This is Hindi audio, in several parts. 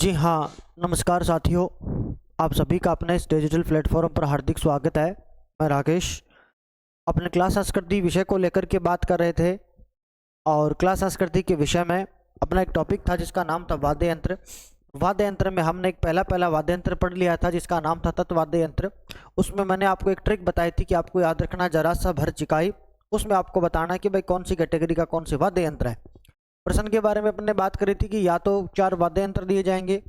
जी हाँ, नमस्कार साथियों। आप सभी का अपने इस डिजिटल प्लेटफॉर्म पर हार्दिक स्वागत है। मैं राकेश अपने क्लास संस्कृति विषय को लेकर के बात कर रहे थे और क्लास संस्कृति के विषय में अपना एक टॉपिक था जिसका नाम था वाद्य यंत्र। वाद्य यंत्र में हमने एक पहला वाद्य यंत्र पढ़ लिया था जिसका नाम था तत्वाद्य यंत्र। उसमें मैंने आपको एक ट्रिक बताई थी कि आपको याद रखना जरा सा भर चिकाई, उसमें आपको बताना कि भाई कौन सी कैटेगरी का कौन सी वाद्य यंत्र है। प्रश्न के बारे में अपने बात करी थी कि या तो 4 वाद्य यंत्र दिए जाएंगे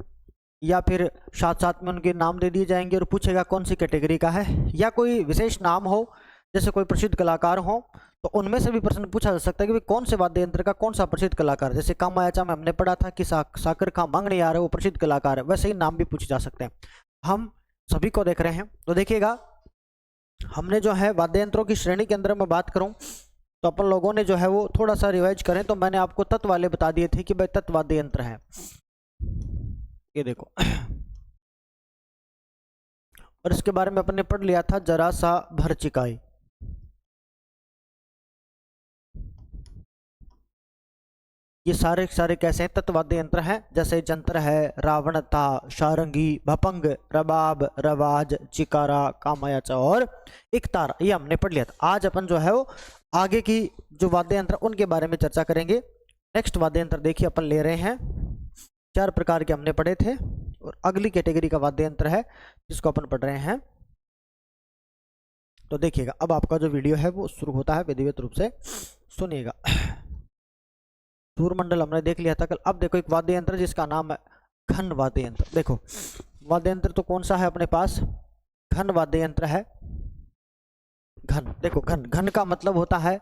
या फिर साथ साथ में उनके नाम दे दिए जाएंगे और पूछेगा कौन सी कैटेगरी का है, या कोई विशेष नाम हो जैसे कोई प्रसिद्ध कलाकार हो तो उनमें से भी प्रश्न पूछा जा सकता है कि भाई कौन से वाद्य यंत्र का कौन सा प्रसिद्ध कलाकार। जैसे कामायाचा में हमने पढ़ा था कि साकर का मंगनी यार है वो प्रसिद्ध कलाकार है, वैसे ही नाम भी पूछे जा सकते हैं। हम सभी को देख रहे हैं तो देखिएगा, हमने जो है वाद्य यंत्रों की श्रेणी के अंदर मैं बात करूं तो अपन लोगों ने जो है वो थोड़ा सा रिवाइज करें तो मैंने आपको तत्व वाले बता दिए थे कि भाई तत्वाद्य यंत्र है, ये देखो। और इसके बारे में अपन ने पढ़ लिया था जरा सा भर चिकाई। ये सारे सारे कैसे हैं, तत्वाद्य यंत्र हैं। जैसे जंत्र है, रावणता, सारंगी, भपंग, रबाब, रवाज, चिकारा, कामायाचा और इकतारा, ये हमने पढ़ लिया था। आज अपन जो है वो आगे की जो वाद्य यंत्र उनके बारे में चर्चा करेंगे। नेक्स्ट वाद्य यंत्र देखिए अपन ले रहे हैं, 4 प्रकार के हमने पढ़े थे और अगली कैटेगरी का वाद्य यंत्र है जिसको अपन पढ़ रहे हैं। तो देखिएगा, अब आपका जो वीडियो है वो शुरू होता है, विधिवत रूप से सुनिएगा। सूर्यमंडल हमने देख लिया था कल। अब देखो एक वाद्य यंत्र जिसका नाम है घन वाद्य यंत्र। देखो वाद्य यंत्र तो कौन सा है अपने पास, घन वाद्य यंत्र है। घन, देखो घन, घन का मतलब होता है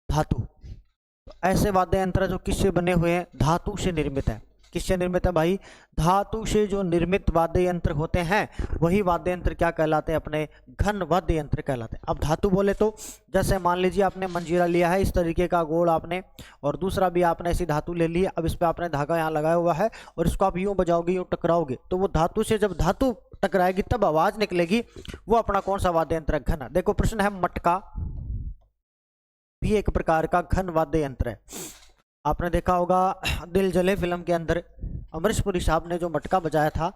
धातु। तो ऐसे वाद्य यंत्र जो किससे बने हुए हैं, धातु से निर्मित है। किससे निर्मित है भाई, धातु से जो निर्मित वाद्य यंत्र होते हैं वही वाद्य यंत्र क्या कहलाते हैं, अपने घन वाद्य यंत्र कहलाते हैं। अब धातु बोले तो जैसे मान लीजिए आपने मंजीरा लिया है इस तरीके का गोल आपने, और दूसरा भी आपने ऐसी धातु ले ली है। अब इस पर आपने धागा यहाँ लगाया हुआ है और इसको आप यूं बजाओगे, यूं टकराओगे तो वो धातु से जब धातु टकराएगी तब आवाज निकलेगी, वो अपना कौन सा वाद्य यंत्र है, घन। देखो प्रश्न है, मटका भी एक प्रकार का घन वाद्य यंत्र है। आपने देखा होगा दिल जले फिल्म के अंदर अमरीश पुरी साहब ने जो मटका बजाया था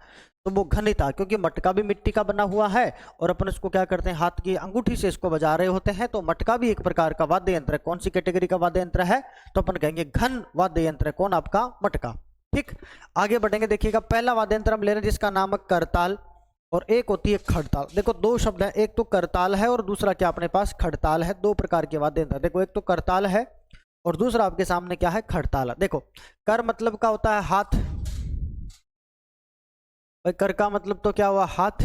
तो वो घन ही था, क्योंकि मटका भी मिट्टी का बना हुआ है और अपन इसको क्या करते हैं, हाथ की अंगूठी से इसको बजा रहे होते हैं। तो मटका भी एक प्रकार का वाद्य यंत्र है। कौन सी कैटेगरी का वाद्य यंत्र है, तो अपन कहेंगे घन वाद्य यंत्र है। कौन, आपका मटका। ठीक, आगे बढ़ेंगे। देखिएगा पहला वाद्य यंत्र हम ले रहे हैं जिसका नाम है करताल और एक होती है खड़ताल। देखो 2 शब्द है, एक तो करताल है और दूसरा क्या अपने पास खड़ताल है। 2 प्रकार के वाद्य यंत्र। देखो एक तो करताल है और दूसरा आपके सामने क्या है, खड़ताल। देखो कर मतलब का होता है हाथ, भाई कर का मतलब तो क्या हुआ, हाथ,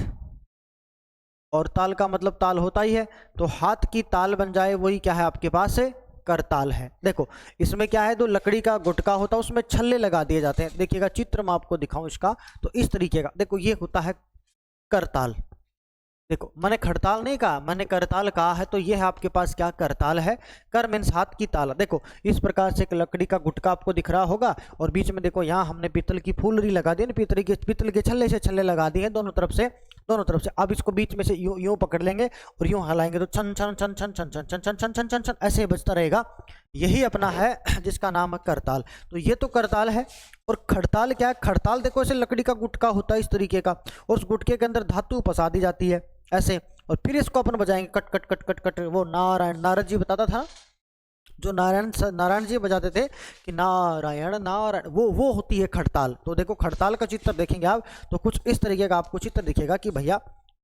और ताल का मतलब ताल होता ही है। तो हाथ की ताल बन जाए वही क्या है आपके पास है, करताल है। देखो इसमें क्या है, जो लकड़ी का गुटका होता है उसमें छल्ले लगा दिए जाते हैं। देखिएगा चित्र मैं आपको दिखाऊं इसका, तो इस तरीके का देखो ये होता है करताल। देखो मैंने खड़ताल नहीं कहा, मैंने करताल कहा है। तो ये है आपके पास क्या, करताल है। कर मीन्स हाथ की ताल। देखो इस प्रकार से एक लकड़ी का गुटका आपको दिख रहा होगा और बीच में देखो यहाँ हमने पीतल की फूलरी लगा दी, पीतल के छल्ले से छल्ले लगा दिए दोनों तरफ से। अब इसको बीच में से यूं यूं पकड़ लेंगे और यूं हिलाएंगे तो छन छन छन छन छन छन छन छन छन छन छन छन ऐसे बजता रहेगा। यही अपना है जिसका नाम है करताल। तो ये तो करताल है। और खड़ताल क्या है, खड़ताल देखो ऐसे लकड़ी का गुटका होता है इस तरीके का, और उस गुटके के अंदर धातु फंसा दी जाती है ऐसे, और फिर इसको अपन बजाएंगे cut cut cut cut cut. वो नारायण जी बताता था, जो नारायण जी बजाते थे कि नारायण नारायण, वो होती है खड़ताल। तो देखो खड़ताल का चित्र देखेंगे आप तो कुछ इस तरीके का आपको चित्र दिखेगा कि भैया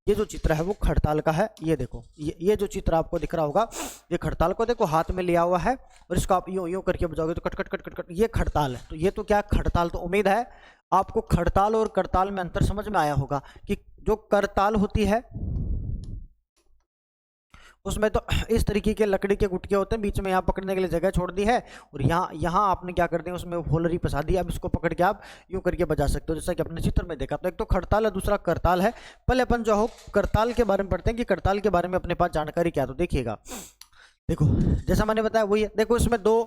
ये जो चित्र है वो खड़ताल का है। ये देखो ये जो चित्र आपको दिख रहा होगा, ये खड़ताल को देखो हाथ में लिया हुआ है और इसको आप यूं यूं करके बजाओगे तो cut cut cut cut cut, ये खड़ताल है। तो ये तो क्या, खड़ताल। तो उम्मीद है आपको खड़ताल और करताल में अंतर समझ में आया होगा कि जो करताल होती है उसमें तो इस तरीके के लकड़ी के गुटके होते हैं, बीच में यहाँ पकड़ने के लिए जगह छोड़ दी है और यहाँ आपने क्या कर दिया, उसमें होलरी फंसा दी। अब इसको पकड़ के आप यूं करके बजा सकते हो जैसा कि अपने चित्र में देखा। तो एक तो खड़ताल है, दूसरा करताल है। पहले अपन जो हो करताल के बारे में पढ़ते हैं कि करताल के बारे में अपने पास जानकारी क्या। तो देखिएगा, देखो जैसा मैंने बताया वही है। देखो इसमें 2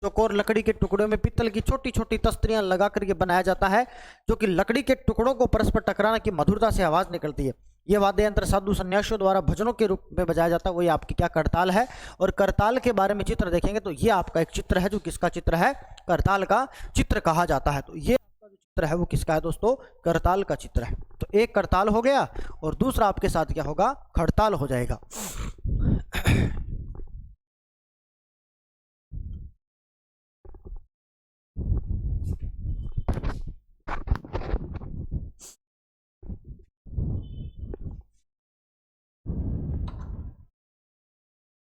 चौकोर लकड़ी के टुकड़ों में पीतल की छोटी छोटी तस्तरियां लगा करके बनाया जाता है, जो कि लकड़ी के टुकड़ों को परस्पर टकराने की मधुरता से आवाज निकलती है। यह वाद्य यंत्र साधु सन्यासियों द्वारा भजनों के रूप में बजाया जाता है, वही आपकी क्या, करताल है। और करताल के बारे में चित्र देखेंगे तो ये आपका एक चित्र है, जो किसका चित्र है, करताल का चित्र कहा जाता है। तो ये चित्र है वो किसका है दोस्तों, करताल का चित्र है। तो एक करताल हो गया और दूसरा आपके साथ क्या होगा, खड़ताल हो जाएगा।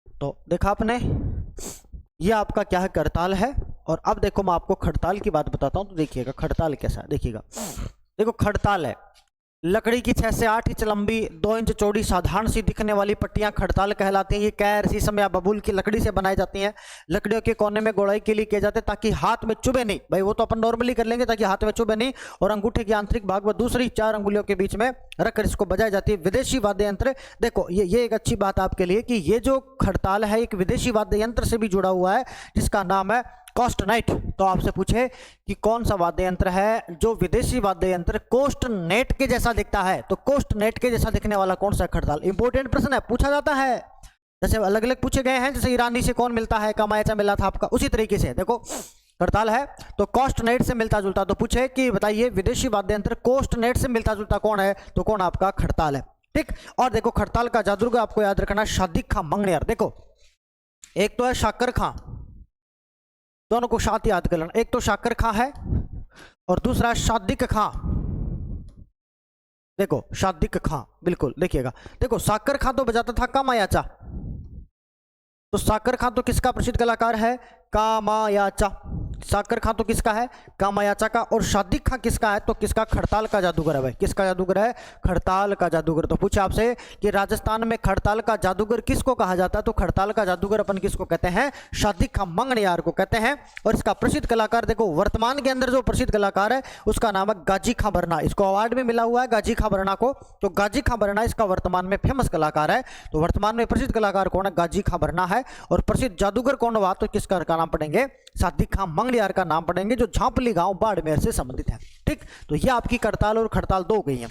तो देखा आपने, ये आपका क्या है, करताल है। और अब देखो मैं आपको खड़ताल की बात बताता हूं, तो देखिएगा खड़ताल कैसा है। देखिएगा, देखो खड़ताल है, लकड़ी की 6 से 8 इंच लंबी 2 इंच चौड़ी साधारण सी दिखने वाली पट्टियां खड़ताल कहलाती हैं। ये कैर, शीशम या बबूल की लकड़ी से बनाई जाती हैं। लकड़ियों के कोने में गोड़ाई के लिए किए जाते हैं ताकि हाथ में चुभे नहीं। भाई वो तो अपन नॉर्मली कर लेंगे ताकि हाथ में चुभे नहीं। और अंगूठे के आंतरिक भाग में दूसरी 4 अंगुलियों के बीच में रखकर इसको बजाई जाती है। विदेशी वाद्य यंत्र, देखो ये एक अच्छी बात आपके लिए कि ये जो खड़ताल है एक विदेशी वाद्य यंत्र से भी जुड़ा हुआ है जिसका नाम है कोस्टनेट। तो आपसे पूछे कि कौन सा वाद्य यंत्र है जो विदेशी वाद्य यंत्र कोस्टनेट के जैसा दिखता है, तो कोस्टनेट के जैसा दिखने वाला कौन सा खड़ताल। इंपॉर्टेंट प्रश्न है, पूछा जाता है। जैसे अलग अलग पूछे गए हैं, जैसे ईरानी से कौन मिलता है, कामायचा मिला था आपका, उसी तरीके से देखो खड़ताल है तो कोस्टनेट से मिलता जुलता। तो पूछे कि बताइए विदेशी वाद्य यंत्र कोस्टनेट से मिलता जुलता कौन है, तो कौन आपका खड़ताल है। ठीक, और देखो खड़ताल का जादूगर आपको याद रखना शादिक खां मंगनियार। देखो एक तो है शाकर खां, दोनों को साथ याद कर लेना। एक तो शाकर खां है और दूसरा शादिक खां। देखो शादिक खां, बिल्कुल देखिएगा। देखो साकर खां तो बजाता था कामायाचा, तो साकर खां तो किसका प्रसिद्ध कलाकार है, कामायाचा। साकर खां तो किसका है, कामायाचा का। और शादिक खां किसका है, तो किसका, खड़ताल का जादूगर है। भाई किसका जादूगर है, खड़ताल का जादूगर। तो पूछा आपसे कि राजस्थान में खड़ताल का जादूगर किसको कहा जाता है, तो खड़ताल का जादूगर अपन किसको कहते हैं, शादिक खां मंगनियार को कहते हैं। और इसका प्रसिद्ध कलाकार देखो वर्तमान के अंदर जो प्रसिद्ध कलाकार है उसका नाम है गाजी खां बरना। इसको अवार्ड भी मिला हुआ है गाजी खां बरना को। तो गाजी खां बरना इसका वर्तमान में फेमस कलाकार है। तो वर्तमान में प्रसिद्ध कलाकार कौन है, गाजी खां बरना है। और प्रसिद्ध जादूगर कौन हुआ, तो किसका नाम पढ़ेंगे, शादिक खां मंगनियार का नाम पढ़ेंगे, जो झांपली गांव बाड़मेर से संबंधित है। ठीक, तो ये आपकी करताल और खड़ताल दो गई हैं।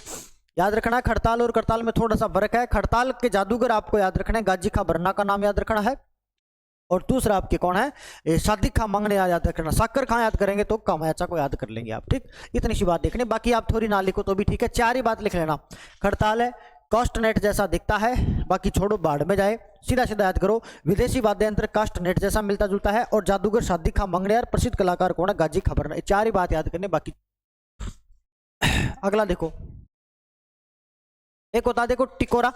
याद रखना खड़ताल और करताल में थोड़ा सा फर्क है। खड़ताल के जादूगर आपको याद रखना है, गाजी खां बरना का नाम याद रखना है। और दूसरा आपके कौन है, शादिक खां मंगनियार याद रखना। साकर खां याद करेंगे तो कामायाचा को याद कर लेंगे आप। ठीक, इतनी सी बात देखने, बाकी आप थोड़ी ना लिखो तो भी ठीक है, 4 ही बात लिख लेना। खड़ताल है, कोस्टनेट जैसा दिखता है, बाकी छोड़ो बाढ़ में जाए, सीधा सीधा याद करो। विदेशी वाद्य यंत्र कोस्टनेट जैसा मिलता जुलता है। और जादूगर शादिक खां मंगनियार, प्रसिद्ध कलाकार कौन है, गाजी खां बरना। 4 ही बात याद करने, बाकी अगला देखो, एक होता है देखो टिकोरा,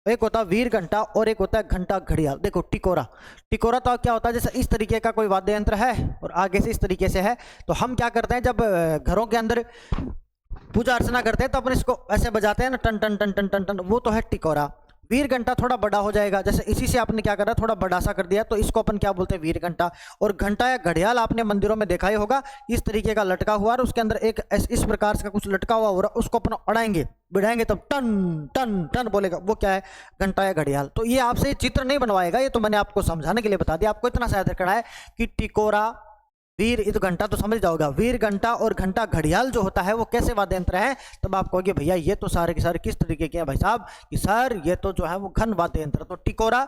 एक होता है वीर घंटा और एक होता है घंटा घड़ियाल। देखो टिकोरा, टिकोरा तो क्या होता है, जैसे इस तरीके का कोई वाद्य यंत्र है और आगे से इस तरीके से है। तो हम क्या करते हैं, जब घरों के अंदर पूजा अर्चना करते हैं तो अपन इसको ऐसे बजाते हैं ना, टन टन टन टन टन टन, वो तो है टिकोरा। वीर घंटा थोड़ा बड़ा हो जाएगा, जैसे इसी से आपने क्या करा, थोड़ा बड़ा सा कर दिया, तो इसको अपन क्या बोलते हैं, वीर घंटा। और घंटा या घड़ियाल आपने मंदिरों में देखा ही होगा, इस तरीके का लटका हुआ और उसके अंदर एक इस प्रकार से कुछ लटका हुआ हो रहा, उसको अपन अड़ाएंगे बिठाएंगे तब टन टन टन बोलेगा, वो क्या है, घंटा या घड़ियाल। तो ये आपसे चित्र नहीं बनवाएगा, ये तो मैंने आपको समझाने के लिए बता दिया। आपको इतना सा याद रखना है कि टिकोरा, वीर, ये तो घंटा तो समझ जाओगा, वीर घंटा और घंटा घड़ियाल जो होता है वो कैसे वाद्य यंत्र है। तब आप कहोगे भैया ये तो सारे के सारे किस तरीके के हैं भाई साहब, कि सर ये तो जो है वो घन वाद्य यंत्र। तो टिकोरा,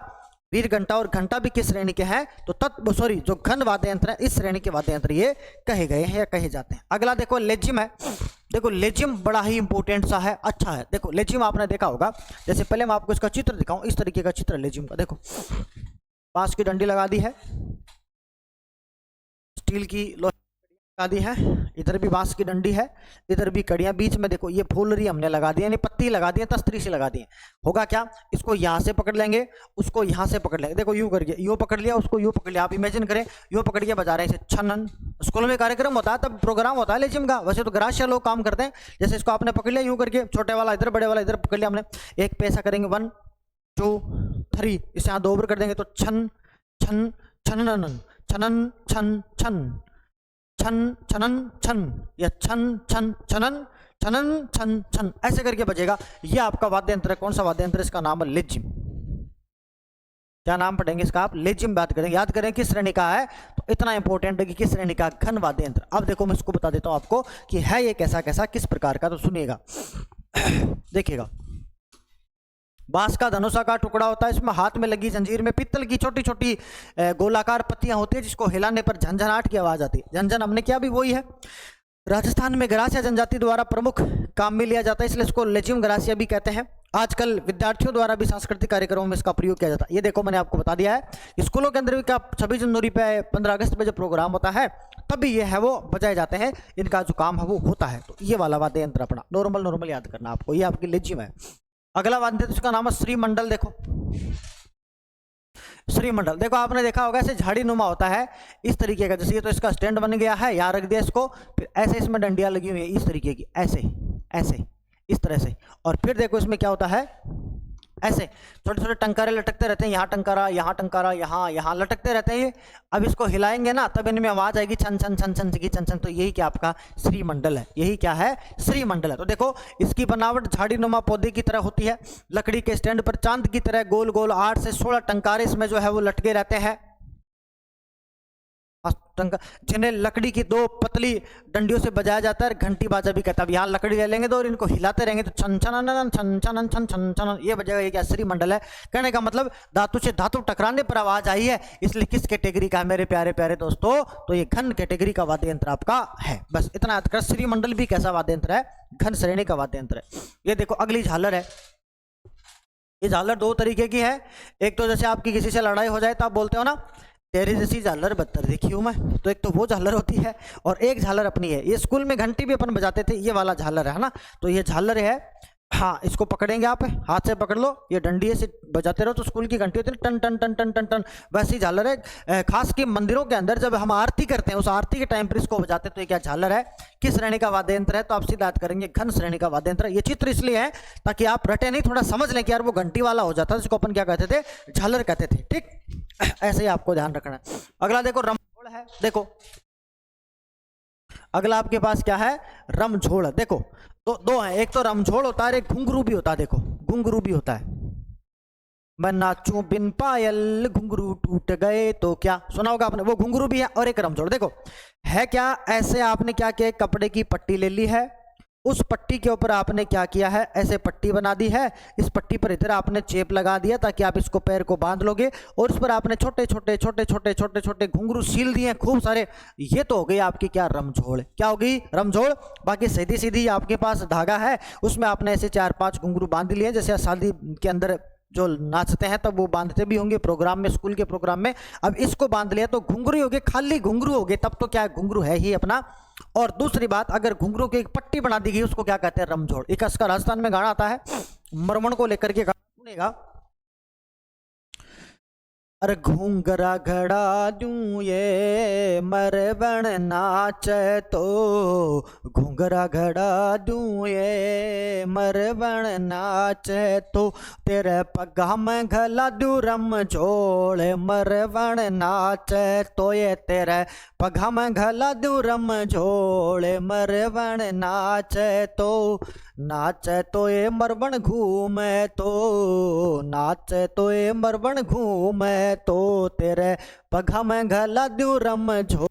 वीर घंटा और घंटा भी किस श्रेणी के हैं, तो जो घन वाद्य यंत्र है इस श्रेणी के वाद्य यंत्र ये कहे गए हैं या कहे जाते हैं। अगला देखो लेजिम है। देखो लेजिम बड़ा ही इंपॉर्टेंट सा है, अच्छा है। देखो लेजिम आपने देखा होगा, जैसे पहले मैं आपको इसका चित्र दिखाऊं, इस तरीके का चित्र लेजिम का। देखो बांस की डंडी लगा दी है, स्टील की लोहे लगा दी है, इधर भी बांस की डंडी है, इधर भी कड़ियां, बीच में देखो ये फूलरी हमने लगा दी है, यानी पत्ती लगा दी है, तस्तरी से लगा दी है। होगा क्या, इसको यहाँ से पकड़ लेंगे, उसको यहाँ से पकड़ लेंगे। देखो यूं करके, यूं पकड़ लिया, उसको यूं पकड़ लिया। आप इमेजिन करें यूं पकड़ के बजा रहे हैं इसे छनन। स्कूल में कार्यक्रम होता है तब प्रोग्राम होता है लेजिम का, वैसे तो ग्रास्य लोग काम करते हैं। जैसे इसको आपने पकड़ लिया यूं करके, छोटे वाला इधर, बड़े वाला इधर पकड़ लिया हमने, एक पे ऐसा करेंगे 1 2 3, इसे यहाँ 2 बार कर देंगे तो छन छन छनन छनन छन छन छन छनन छन, या छन छन छनन छनन छन छन, ऐसे करके बजेगा। ये आपका वाद्य यंत्र है। कौन सा वाद्य यंत्र, इसका नाम है लेजिम। क्या नाम पढ़ेंगे इसका आप, लेजिम बात करेंगे। याद करें किस श्रेणी का है, तो इतना इंपॉर्टेंट है कि किस श्रेणी का, घन वाद्य यंत्र। अब देखो मैं इसको बता देता हूं आपको कि है ये कैसा कैसा, किस प्रकार का, तो सुनिएगा देखिएगा। बांस का धनुषा का टुकड़ा होता है, इसमें हाथ में लगी जंजीर में पीतल की छोटी छोटी गोलाकार पत्तियां होती है, जिसको हिलाने पर झंझनाहट की आवाज आती है। झंझन हमने किया भी वही है। राजस्थान में ग्रासिया जनजाति द्वारा प्रमुख काम में लिया जाता है, इसलिए इसको लेज्यूम ग्रासिया भी कहते हैं। आजकल विद्यार्थियों द्वारा भी सांस्कृतिक कार्यक्रमों में इसका प्रयोग किया जाता है। ये देखो मैंने आपको बता दिया है, स्कूलों के अंदर भी क्या 26 जनवरी पे 15 अगस्त पे जब प्रोग्राम होता है तब भी ये है वो बजाए जाते हैं, इनका जो काम है वो होता है। तो ये वाला वाद्य यंत्र अपना नॉर्मल याद करना आपको, ये आपकी लेज्यूम है। अगला वाद्य यंत्र उसका नाम है श्रीमंडल। देखो श्रीमंडल, देखो आपने देखा होगा ऐसे झाड़ी नुमा होता है इस तरीके का, जैसे ये तो इसका स्टैंड बन गया है, यहाँ रख दिया इसको, फिर ऐसे इसमें डंडियां लगी हुई है इस तरीके की, ऐसे ऐसे इस तरह से, और फिर देखो इसमें क्या होता है, ऐसे छोटे छोटे टंकारे लटकते रहते हैं, यहाँ टंकारा यहाँ टंकारा यहाँ लटकते रहते हैं। अब इसको हिलाएंगे ना तब इनमें आवाज आएगी छन छन छन छन की छन छन। तो यही क्या आपका श्रीमंडल है, यही क्या है श्रीमंडल है। तो देखो इसकी बनावट झाड़ी नुमा पौधे की तरह होती है, लकड़ी के स्टैंड पर चांद की तरह गोल गोल 8 से 16 टंकारे इसमें जो है वो लटके रहते हैं, जिन्हें लकड़ी की 2 पतली डंडियों से बजाया जाता है, घंटी बाजा भी कहता है। अब यहाँ लकड़ी ले लेंगे तो और इनको हिलाते रहेंगे तो छन छन छन छन छन छन छन ये बजेगा। ये क्या श्रीमंडल है। कहने का मतलब धातु से धातु टकराने पर आवाज आई है, इसलिए किस कैटेगरी का है मेरे प्यारे प्यारे दोस्तों, तो ये घन कैटेगरी का वाद्य यंत्र आपका है। बस इतना याद कर, श्रीमंडल भी कैसा वाद्य यंत्र है, घन श्रेणी का वाद्य यंत्र है। ये देखो अगली झालर है। ये झालर 2 तरीके की है, एक तो जैसे आपकी किसी से लड़ाई हो जाए तो आप बोलते हो ना तेरे जैसी झालर बदतर देखी हूं मैं, तो एक तो वो झालर होती है और एक झालर अपनी है। ये स्कूल में घंटी भी अपन बजाते थे, ये वाला झालर है ना, तो ये झालर है। हाँ इसको पकड़ेंगे आप, हाथ से पकड़ लो, ये डंडी से बजाते रहो तो स्कूल की घंटी होती है टन टन टन टन टन टन, वैसी झालर है। खास के मंदिरों के अंदर जब हम आरती करते हैं उस आरती के टाइम पर इसको बजाते हैं, तो ये क्या झालर है, किस श्रेणी का वाद्य यंत्र है, तो आप सीधा याद करेंगे घन श्रेणी का वाद्य यंत्र। ये चित्र इसलिए है ताकि आप रटे नहीं, थोड़ा समझ लें कि यार वो घंटी वाला हो जाता है जिसको अपन क्या कहते थे, झालर कहते थे। ठीक, ऐसे ही आपको ध्यान रखना है। अगला देखो रमझोल है। देखो अगला आपके पास क्या है, रमझोल। देखो तो 2 है, एक तो रमझोल होता है, एक घुंघरू भी होता है। देखो घुंघरू भी होता है, मैं नाचूं बिन पायल घुंघरू टूट गए, तो क्या सुना होगा आपने, वो घुंघरू भी है और एक रमझोल। देखो है क्या, ऐसे आपने क्या किया, कपड़े की पट्टी ले ली है, उस पट्टी के ऊपर आपने क्या किया है, ऐसे पट्टी बना दी है, इस पट्टी पर इधर आपने चेप लगा दिया ताकि आप इसको पैर को बांध लोगे, और इस पर आपने छोटे छोटे छोटे छोटे छोटे छोटे घुंघरू सील दिए खूब सारे। ये तो हो गई आपकी क्या रमझोल, क्या होगी रमझोल। बाकी सीधी सीधी आपके पास धागा है, उसमें आपने ऐसे 4-5 घुंघरू बांध लिए, जैसे शादी के अंदर जो नाचते हैं तब वो बांधते भी होंगे प्रोग्राम में, स्कूल के प्रोग्राम में। अब इसको बांध लिया तो घुंघरू हो गए, खाली घुंघरू हो गए, तब तो क्या घुंघरू है ही अपना। और दूसरी बात, अगर घुंघरू की एक पट्टी बना दी गई उसको क्या कहते हैं, रमझोल। एक इसका राजस्थान में गाना आता है, मरमण को लेकर के गाना सुनेगा, अरे घूंघरा घड़ा दूं ये मरवण नाच तो, घूंघरा घड़ा दूं ये मरवण नाच तो, तेरे पगा में घला दूं रमझोल मरवण नाच तो, ये तेरे पगा में घला दूं रमझोल मरवण नाच तो, नाच तो ये मरवण घूमे तो, नाच तो ये मरवण घूमे तो, तेरे पगा में घला दूं रमझोल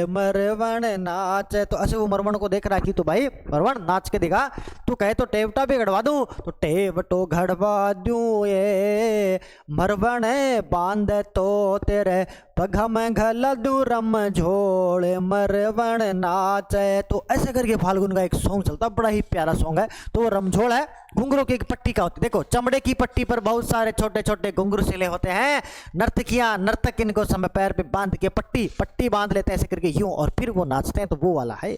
मरवण नाच। तो ऐसे वो मरवण को देख रहा कि तो भाई मरवण नाच के दिखा, तू कहे तो टेवटा भी गड़वा दूं, तो टेवटो गड़वा दूं ये मरवण बांध तो, तेरे पगा में घला दूं रमझोल मरवण नाच। तो ऐसे करके फाल्गुन का एक सॉन्ग चलता, बड़ा ही प्यारा सॉन्ग है। तो वो रमझोल है, घुंघरू की एक पट्टी का होती है। देखो चमड़े की पट्टी पर बहुत सारे छोटे छोटे घुंघरू सिले होते हैं, नर्तकियां नर्तक इनको समय पैर पे बांध के पट्टी बांध लेते हैं ऐसे करके यूं, और फिर वो नाचते हैं, तो वो वाला है।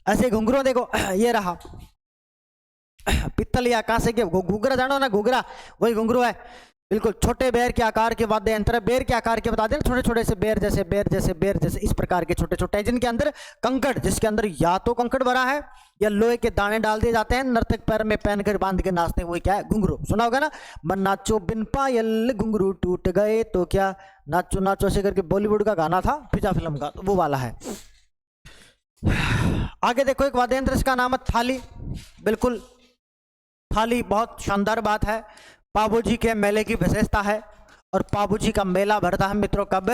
ऐसे घुंघरू देखो ये रहा पित्तल या कांसे के घुघरा, जानो ना घुघरा, वही घुंघरू है, बिल्कुल छोटे बेर के आकार के वाद्य यंत्र। बेर के आकार के बता दें, छोटे छोटे से बेर जैसे इस प्रकार के छोटे छोटे हैं, जिनके अंदर कंकड़, जिसके अंदर या तो कंकड़ भरा है या लोहे के दाने डाल दिए जाते हैं, नर्तक पैर में पहन कर बांध के नाचते हैं, वही क्या है घुंघरू। सुना होगा ना, मन नाचो बिन पायल घुंघरू टूट गए, तो क्या नाचो नाचो ऐसे करके बॉलीवुड का गाना था, फिजा फिल्म का, तो वो वाला है। आगे देखो एक वाद्य यंत्र, इसका नाम है थाली। बिल्कुल थाली बहुत शानदार बात है, पाबूजी के मेले की विशेषता है, और पाबूजी का मेला भरता है मित्रों कब,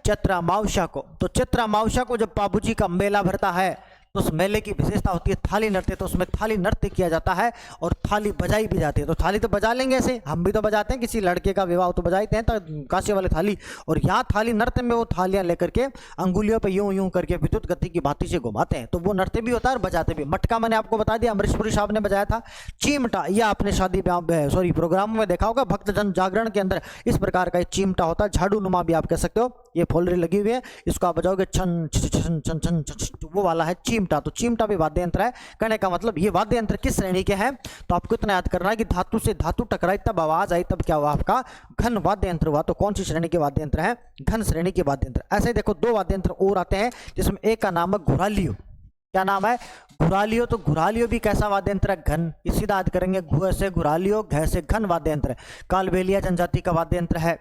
चैत्र अमावस्या को। तो चैत्र अमावस्या को जब पाबूजी का मेला भरता है तो उस मेले की विशेषता होती है थाली नृत्य, तो उसमें थाली नृत्य किया जाता है और थाली बजाई भी जाती है। तो थाली तो बजा लेंगे, ऐसे हम भी तो बजाते हैं, किसी लड़के का विवाह तो बजाते हैं, तो कांसे वाली थाली। और यहाँ थाली नृत्य में वो थालियां लेकर के अंगुलियों पे यूं यूं करके विद्युत गति की भांति से घुमाते हैं, तो वो नृत्य भी होता है और बजाते भी। मटका मैंने आपको बता दिया, अमरीशपुरी साहब ने बजाया था। चिमटा, यह आपने शादी सॉरी प्रोग्राम में देखा होगा, भक्तजन जागरण के अंदर इस प्रकार का चिमटा होता है, झाड़ू नुमा भी आप कह सकते हो, ये फोल्डरी लगी हुई है, इसको आप बजाओगे छन छन छन छन, वो वाला है चिमटा। तो चिमटा भी वाद्य यंत्र है। कहने का मतलब ये वाद्य यंत्र किस श्रेणी के हैं, तो आपको इतना याद करना है कि धातु से धातु टकराई तब आवाज आई, तब क्या हुआ आपका घन वाद्य यंत्र हुआ। तो कौन सी श्रेणी के वाद्य यंत्र है, घन श्रेणी के वाद्य यंत्र। ऐसे ही देखो दो वाद्य यंत्र और आते हैं, जिसमें एक का नाम है घुरालियो। क्या नाम है, घुरालियो। तो घुरालियो भी कैसा वाद्य यंत्र है, घन। सीधा याद करेंगे, घुए से घुरालियो, घ से घन वाद्य यंत्र है। कालबेलिया जनजाति का वाद्य यंत्र है।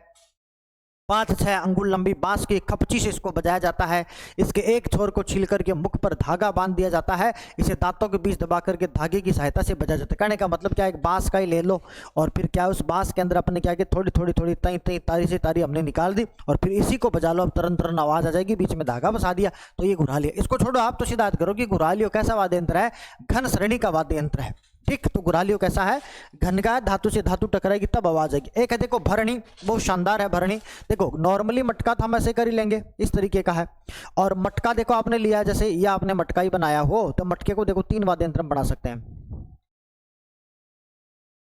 5-6 अंगुल लंबी बांस की खपची से इसको बजाया जाता है। इसके एक छोर को छील करके मुख पर धागा बांध दिया जाता है, इसे दांतों के बीच दबा करके धागे की सहायता से बजाया जाता है। कहने का मतलब क्या है, एक बांस का ही ले लो और फिर क्या उस बांस के अंदर अपने क्या किया, थोड़ी थोड़ी थोड़ी तई तई तारी से तारी हमने निकाल दी और फिर इसी को बजा लो, अब तरन तरन आवाज आ जाएगी, बीच में धागा बसा दिया, तो ये घुरालिया। इसको छोड़ो, आप तो सीधा याद करो कि घुरालियो कैसा वाद्य यंत्र है, घन श्रेणी का वाद्य यंत्र है। ठीक, तो घुरालियो कैसा है, घन का, धातु से धातु टकराएगी तब आवाज आएगी। एक है देखो भरणी, बहुत शानदार है भरणी। देखो नॉर्मली मटका तो हम ऐसे कर ही लेंगे, इस तरीके का है। और मटका देखो आपने लिया, जैसे ये आपने मटका ही बनाया हो, तो मटके को देखो 3 वाद्य यंत्र बना सकते हैं।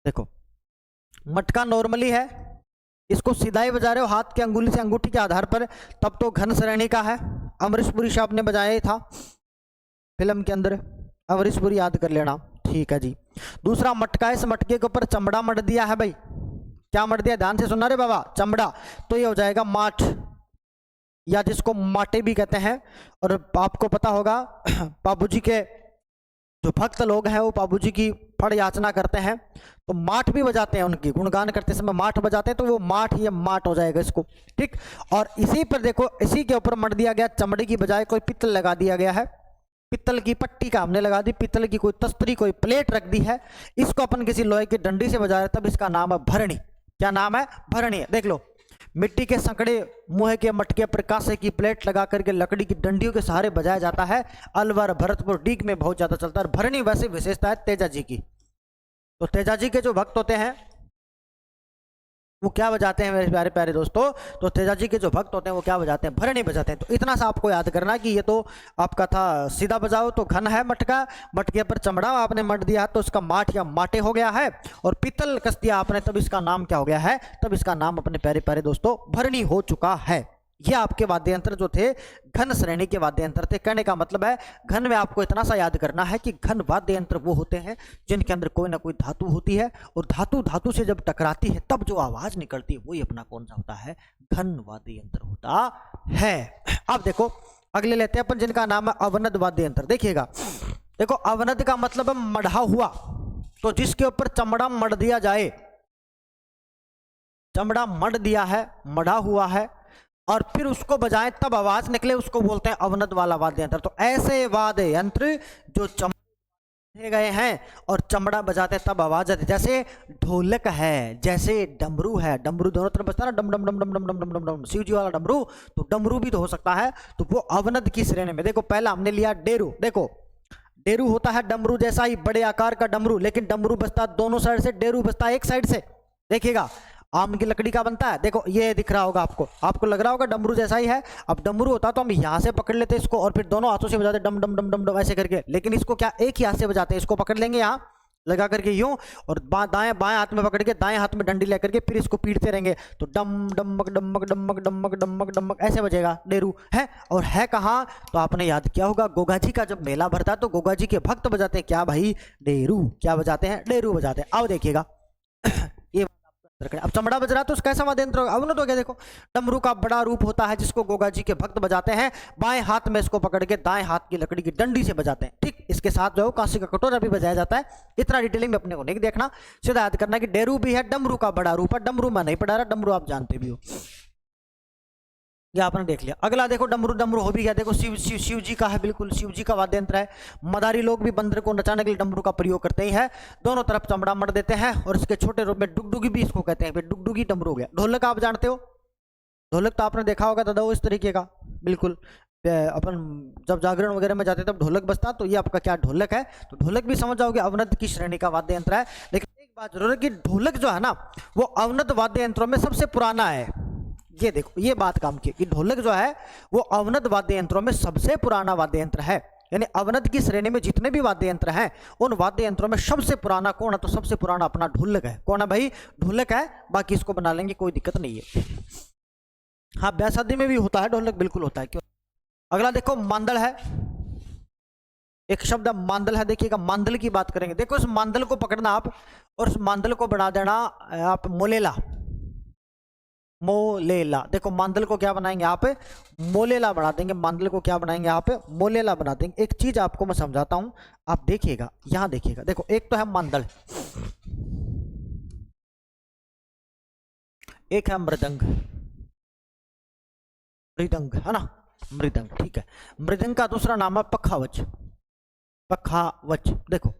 देखो मटका नॉर्मली है, इसको सीधा ही बजा रहे हो हाथ के अंगुली से अंगूठी के आधार पर, तब तो घन श्रेणी का है। अमरीशपुरी साहब ने बजाया ही था फिल्म के अंदर, अमरीशपुरी याद कर लेना। ठीक है जी। दूसरा मटका है, इस मटके के ऊपर चमड़ा मट दिया है भाई। क्या मट दिया, ध्यान से सुनना रे बाबा, चमड़ा। तो ये हो जाएगा माठ, या जिसको माटे भी कहते हैं। और आपको पता होगा बाबूजी के जो भक्त लोग हैं वो बाबूजी की फड़ याचना करते हैं, तो माठ भी बजाते हैं, उनकी गुणगान करते समय माठ बजाते हैं, तो वो माठ या माट हो जाएगा इसको। ठीक, और इसी पर देखो, इसी के ऊपर मट दिया गया, चमड़े की बजाय कोई पित्तल लगा दिया गया है, पित्तल की पट्टी का हमने लगा दी, पित्तल की कोई तस्तरी, कोई प्लेट रख दी है, इसको अपन किसी लोहे की डंडी से बजा रहे, तब इसका नाम है भरणी। क्या नाम है, भरणी। देख लो, मिट्टी के संकड़े मुँह के मटके पर कांसे की प्लेट लगा करके लकड़ी की डंडियों के सहारे बजाया जाता है। अलवर, भरतपुर, डीग में बहुत ज्यादा चलता है। भरणी वैसे विशेषता है तेजा जी की। तो तेजा जी के जो भक्त होते हैं वो क्या बजाते हैं मेरे प्यारे प्यारे दोस्तों, तो तेजा जी के जो भक्त होते हैं वो क्या बजाते हैं, भरणी बजाते हैं। तो इतना सा आपको याद करना कि ये तो आपका था सीधा बजाओ तो घन है मटका, मटके पर चमड़ा आपने मट दिया तो इसका माठ या माटे हो गया है, और पित्तल कस दिया आपने तब इसका नाम क्या हो गया है, तब इसका नाम अपने प्यारे प्यारे दोस्तों भरणी हो चुका है। ये आपके वाद्य यंत्र जो थे घन श्रेणी के वाद्य यंत्र थे। कहने का मतलब है घन में आपको इतना सा याद करना है कि घन वाद्य यंत्र वो होते हैं जिनके अंदर कोई ना कोई धातु होती है, और धातु धातु से जब टकराती है तब जो आवाज निकलती है वही अपना कौन सा होता है, घन वाद्य यंत्र होता है। अब देखो अगले लेते हैं अपन, जिनका नाम है अवनद वाद्य यंत्र। देखिएगा, देखो अवनद का मतलब है मढ़ा हुआ, तो जिसके ऊपर चमड़ा मढ़ दिया जाए, चमड़ा मढ़ दिया है, मढ़ा हुआ है, और फिर उसको बजाएं तब आवाज निकले, उसको बोलते हैं अवनद वाला वाद्य यंत्र। तो ऐसे वाद्य यंत्र जो चमड़े गए हैं और चमड़ा बजाते तब आवाज आती, जैसे ढोलक है, जैसे डमरू है, डमरू दोनों तरफ बजता है ना, डम डम डम डम डम डम डम डम डम, शिव जी वाला डमरू, तो डमरू भी तो हो सकता है, तो वो अवनद की श्रेणी में। देखो पहला हमने लिया डेरू। देखो डेरू होता है डमरू जैसा ही बड़े आकार का डमरू, लेकिन डमरू बजता दोनों साइड से, डेरू बजता एक साइड से। देखिएगा आम की लकड़ी का बनता है, देखो ये दिख रहा होगा आपको, आपको लग रहा होगा डमरू जैसा ही है। अब डमरू होता तो हम यहाँ से पकड़ लेते इसको और फिर दोनों हाथों से बजाते डम डम डम डम डम ऐसे करके, लेकिन इसको क्या एक ही हाथ से बजाते हैं, इसको पकड़ लेंगे यहाँ लगा करके यूं, और दाएं बाएं हाथ में पकड़ के दाएं हाथ में डंडी लेकर के फिर इसको पीटते रहेंगे, तो डम डमक डमक डमक डमक डमक डमक ऐसे बजेगा डेरू है। और है कहाँ, तो आपने याद किया होगा गोगा जी का जब मेला भरता है तो गोगा जी के भक्त बजाते हैं क्या भाई, डेरू। क्या बजाते हैं, डेरू बजाते हैं। अब देखिएगा ये अब चमड़ा बज रहा तो कैसा वाद्य यंत्र होगा, अवनद हो गया। देखो डमरू का बड़ा रूप होता है जिसको गोगा जी के भक्त बजाते हैं, बाएं हाथ में इसको पकड़ के दाएं हाथ की लकड़ी की डंडी से बजाते हैं। ठीक, इसके साथ जो कांसे का कटोरा भी बजाया जाता है। इतना डिटेलिंग में अपने को नहीं देखना, सीधा याद करना कि डेरू भी है, डमरू का बड़ा रूप है। डमरू में नहीं पढ़ा रहा, डमरू आप जानते भी हो, ये आपने देख लिया। अगला देखो डमरू, डमरू हो भी गया। देखो शिव शिव शिव जी का है, बिल्कुल शिव जी का वाद्य यंत्र है। मदारी लोग भी बंदर को नचाने के लिए डमरू का प्रयोग करते ही है, दोनों तरफ चमड़ा मड़ देते हैं, और इसके छोटे रूप में डुगडुगी भी इसको कहते हैं, डुगडुगी डमरू हो गया। ढोलक आप जानते हो, ढोलक तो आपने देखा होगा दादा, वो इस तरीके का बिल्कुल अपन जब जागरण वगैरह में जाते तब ढोलक बजता, तो ये आपका क्या ढोलक है, तो ढोलक भी समझ जाओगे अवनत की श्रेणी का वाद्य यंत्र है। लेकिन एक बात जरूर है कि ढोलक जो है ना वो अवनत वाद्य यंत्रों में सबसे पुराना है। ये देखो ये बात काम की कि ढोलक जो है वो अवनत वाद्य यंत्रों में सबसे पुराना वाद्य यंत्र है। यानी अवनत की श्रेणी में जितने भी वाद्य यंत्र हैं उन वाद्य यंत्रों में सबसे पुराना कौन है, तो सबसे पुराना अपना ढोलक है। कौन है भाई, ढोलक है। बाकी इसको बना लेंगे, कोई दिक्कत नहीं है। हाँ ब्याह शादी में भी होता है ढोलक, बिल्कुल होता है। क्यों। अगला देखो मांदल है, एक शब्द मांदल है। देखिएगा मांदल की बात करेंगे, देखो इस मांदल को पकड़ना आप और उस मांदल को बना देना आप मोलेला। मोलेला, देखो मांदल को क्या बनाएंगे आप, मोलेला बना देंगे। मांदल को क्या बनाएंगे आप, मोलेला बना देंगे। एक चीज आपको मैं समझाता हूं, आप देखिएगा, यहां देखिएगा। देखो एक तो है मांदल, एक है मृदंग। मृदंग है ना, मृदंग, ठीक है। मृदंग का दूसरा नाम है पखावज। पखावज, देखो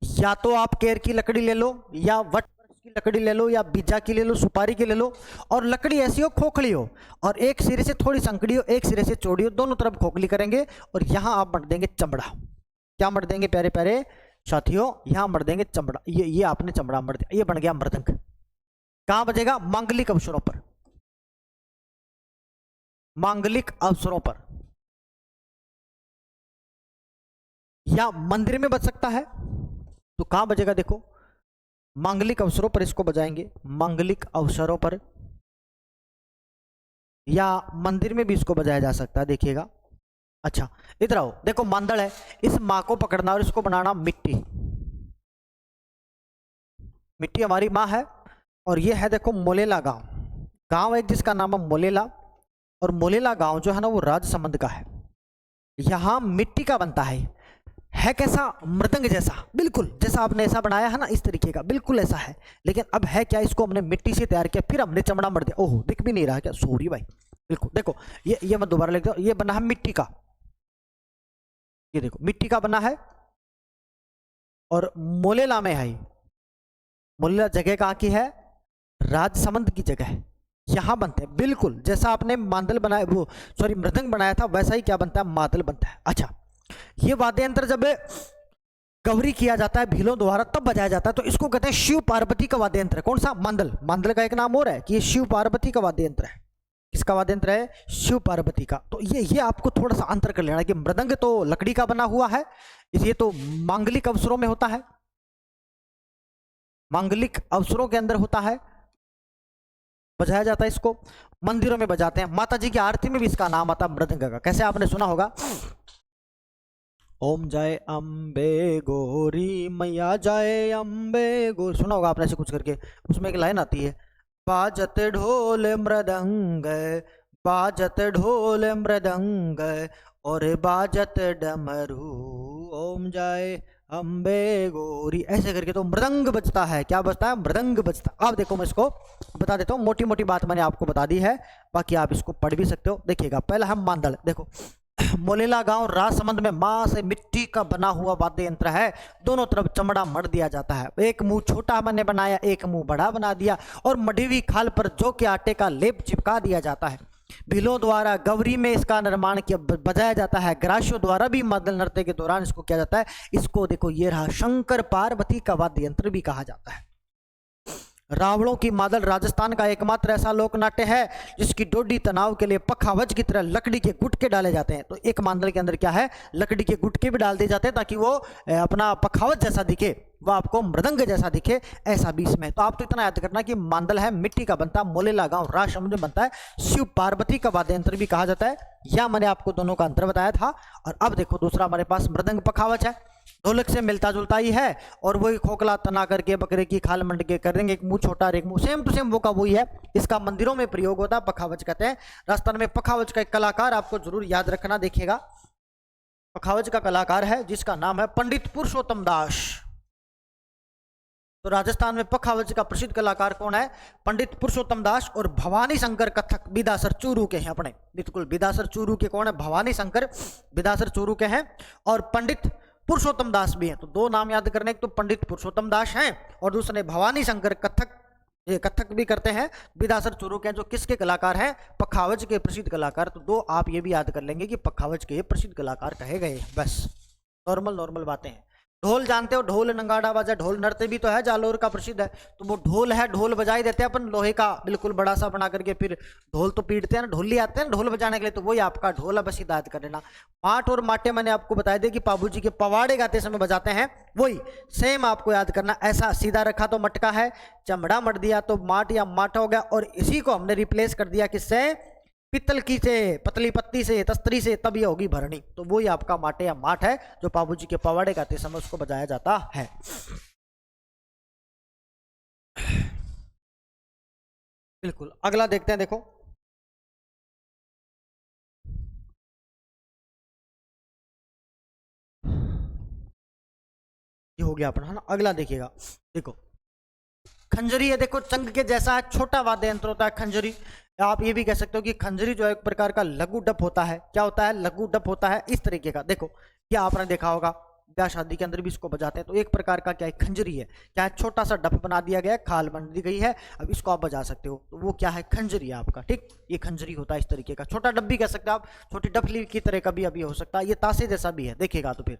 या तो आप केर की लकड़ी ले लो, या वट की लकड़ी ले लो, या बीजा की ले लो, सुपारी की ले लो, और लकड़ी ऐसी हो खोखली हो, और एक सिरे से थोड़ी संकड़ी हो, एक सिरे से चौड़ी हो, दोनों तरफ खोखली करेंगे, और यहां आप मट देंगे चमड़ा। क्या मट देंगे प्यारे प्यारे साथियों, यहां मट देंगे चमड़ा। ये आपने चमड़ा मट दिया, ये बन गया मृदंग। कहां बजेगा, मांगलिक अवसरों पर। मांगलिक अवसरों पर या मंदिर में बज सकता है, तो कहां बजेगा, देखो मांगलिक अवसरों पर इसको बजाएंगे। मांगलिक अवसरों पर या मंदिर में भी इसको बजाया जा सकता है, देखिएगा। अच्छा इधर आओ, देखो मांदल है, इस मां को पकड़ना और इसको बनाना मिट्टी। मिट्टी हमारी मां है, और ये है देखो मोलेला गांव। गांव है जिसका नाम है मोलेला, और मोलेला गांव जो है ना वो राजसमंद का है। यहां मिट्टी का बनता है कैसा, मृदंग जैसा, बिल्कुल जैसा आपने ऐसा बनाया है ना इस तरीके का, बिल्कुल ऐसा है। लेकिन अब है क्या, इसको हमने मिट्टी से तैयार किया, फिर हमने चमड़ा मर दिया। ओहो दिख भी नहीं रहा क्या, सॉरी भाई, बिल्कुल देखो ये मैं दोबारा लिख दो। ये बना है मिट्टी का, ये देखो मिट्टी का बना है, और मोलेला में है। मोलेला जगह कहाँ की है, राजसमंद की जगह है, यहां बनते हैं। बिल्कुल जैसा आपने मांदल बनाया, वो सॉरी मृदंग बनाया था, वैसा ही क्या बनता है, मादल बनता है। अच्छा ये वाद्य यंत्र जब गौरी किया जाता है भीलों द्वारा तब बजाया जाता है, तो इसको कहते हैं शिव पार्वती का वाद्य यंत्र है। कौन सा, मांदल। मांदल का एक नाम और है कि ये शिव पार्वती का वाद्य यंत्र है। किसका वाद्य यंत्र है, शिव पार्वती का। तो ये आपको थोड़ा सा अंतर कर लेना कि मृदंग तो लकड़ी का बना हुआ है, ये तो मांगलिक अवसरों में होता है, मांगलिक अवसरों के अंदर होता है, बजाया जाता है। इसको मंदिरों में बजाते हैं, माता जी की आरती में भी इसका नाम आता है मृदंग का। कैसे आपने सुना होगा, ओम जय अम्बे गौरी मैया, जय अम्बे गौरी, सुना होगा आपने ऐसे कुछ करके। उसमें एक लाइन आती है, बाजत ढोल मृदंग, बाजत ढोल मृदंग, और बाजत डमरू, ओम जय अम्बे गौरी, ऐसे करके तो मृदंग बजता है। क्या बजता है, मृदंग बजता। अब देखो मैं इसको बता देता हूँ, मोटी मोटी बात मैंने आपको बता दी है, बाकी आप इसको पढ़ भी सकते हो। देखिएगा पहला है मांदल, देखो मोलेला गांव राजसमंद में मां से मिट्टी का बना हुआ वाद्य यंत्र है। दोनों तरफ चमड़ा मढ़ दिया जाता है, एक मुंह छोटा मैंने बनाया, एक मुंह बड़ा बना दिया, और मढ़ी हुई खाल पर जौ के आटे का लेप चिपका दिया जाता है। भीलों द्वारा गौरी में इसका निर्माण किया बजाया जाता है। ग्रासियों द्वारा भी मादल नृत्य के दौरान इसको किया जाता है। इसको देखो ये रहा शंकर पार्वती का वाद्य यंत्र भी कहा जाता है। रावणों की मादल राजस्थान का एकमात्र ऐसा लोक नाट्य है जिसकी डोडी तनाव के लिए पखावज की तरह लकड़ी के गुटके डाले जाते हैं। तो एक मादल के अंदर क्या है, लकड़ी के गुटके भी डाल दिए जाते हैं ताकि वो अपना पखावज जैसा दिखे, वो आपको मृदंग जैसा दिखे, ऐसा भी इसमें। तो आप तो इतना याद करना कि मांदल है मिट्टी का बनता है, मोलेला गांव राजसमंद में बनता है, शिव पार्वती का वाद्य यंत्र भी कहा जाता है। यह मैंने आपको दोनों का अंतर बताया था। और अब देखो दूसरा हमारे पास मृदंग पखावज है, ढोलक से मिलता जुलता ही है, और वही खोखला तना करके बकरे की खाल मंड के कर देंगे, एक मुंह छोटा और एक मुंह, सेम टू सेम वो का वही है। इसका मंदिरों में प्रयोग होता है, पखावज कहते हैं। राजस्थान में पखावज का एक कलाकार आपको जरूर याद रखना, देखिएगा पखावज का कलाकार है जिसका नाम है पंडित पुरुषोत्तम दास। तो राजस्थान में पखावज का प्रसिद्ध कलाकार कौन है, पंडित पुरुषोत्तम दास। और भवानी शंकर कथक बिदासर चूरू के हैं अपने, बिल्कुल बिदासर चूरू के कौन है, भवानी शंकर बिदासर चूरू के हैं, और पंडित पुरुषोत्तम दास भी हैं। तो दो नाम याद करने, एक तो पंडित पुरुषोत्तम दास हैं और दूसरे भवानी शंकर कथक ये कथक भी करते हैं, विदासर चुरुक हैं, जो किसके कलाकार हैं? पखावज के प्रसिद्ध कलाकार। तो दो आप ये भी याद कर लेंगे कि पखावज के प्रसिद्ध कलाकार कहे गए। बस नॉर्मल नॉर्मल बातें हैं। ढोल जानते हो, ढोल नगाड़ा बाजा, ढोल नृत्य भी तो है, जालोर का प्रसिद्ध है। तो वो ढोल है, ढोल बजाई देते हैं अपन लोहे का बिल्कुल बड़ा सा बना करके, फिर ढोल तो पीटते हैं ना, ढोली आते हैं ढोल बजाने के लिए, तो वही आपका ढोल है, बस याद कर लेना। माट और माटे मैंने आपको बताया दिया कि बाबू जी के पवाड़े गाते समय बजाते हैं, वही सेम आपको याद करना। ऐसा सीधा रखा तो मटका है, चमड़ा मट दिया तो माट या माटा हो गया, और इसी को हमने रिप्लेस कर दिया किससे? पित्तल की से, पतली पत्ती से, तस्तरी से, तब ये होगी भरणी। तो वही आपका माटे या माट है, जो बाबू जी के पवाड़े गाते समय उसको बजाया जाता है। बिल्कुल, अगला देखते हैं। देखो ये हो गया अपना, है ना। अगला देखिएगा, देखो खंजरी है। देखो चंग के जैसा छोटा वाद्य यंत्र होता है खंजरी। आप ये भी कह सकते हो कि खंजरी जो है एक प्रकार का लघु डप होता है। क्या होता है? लघु डप होता है इस तरीके का। देखो क्या आपने देखा होगा, ब्याह शादी के अंदर भी इसको बजाते हैं। तो एक प्रकार का क्या है? खंजरी है। क्या है? छोटा सा डप बना दिया गया है, खाल बन दी गई है, अब इसको आप बजा सकते हो। तो वो क्या है? खंजरी है आपका। ठीक, ये खंजरी होता है इस तरीके का। छोटा डप भी कह सकते हो आप, छोटी डफली की तरह का भी अभी हो सकता है। ये तासे जैसा भी है, देखिएगा तो फिर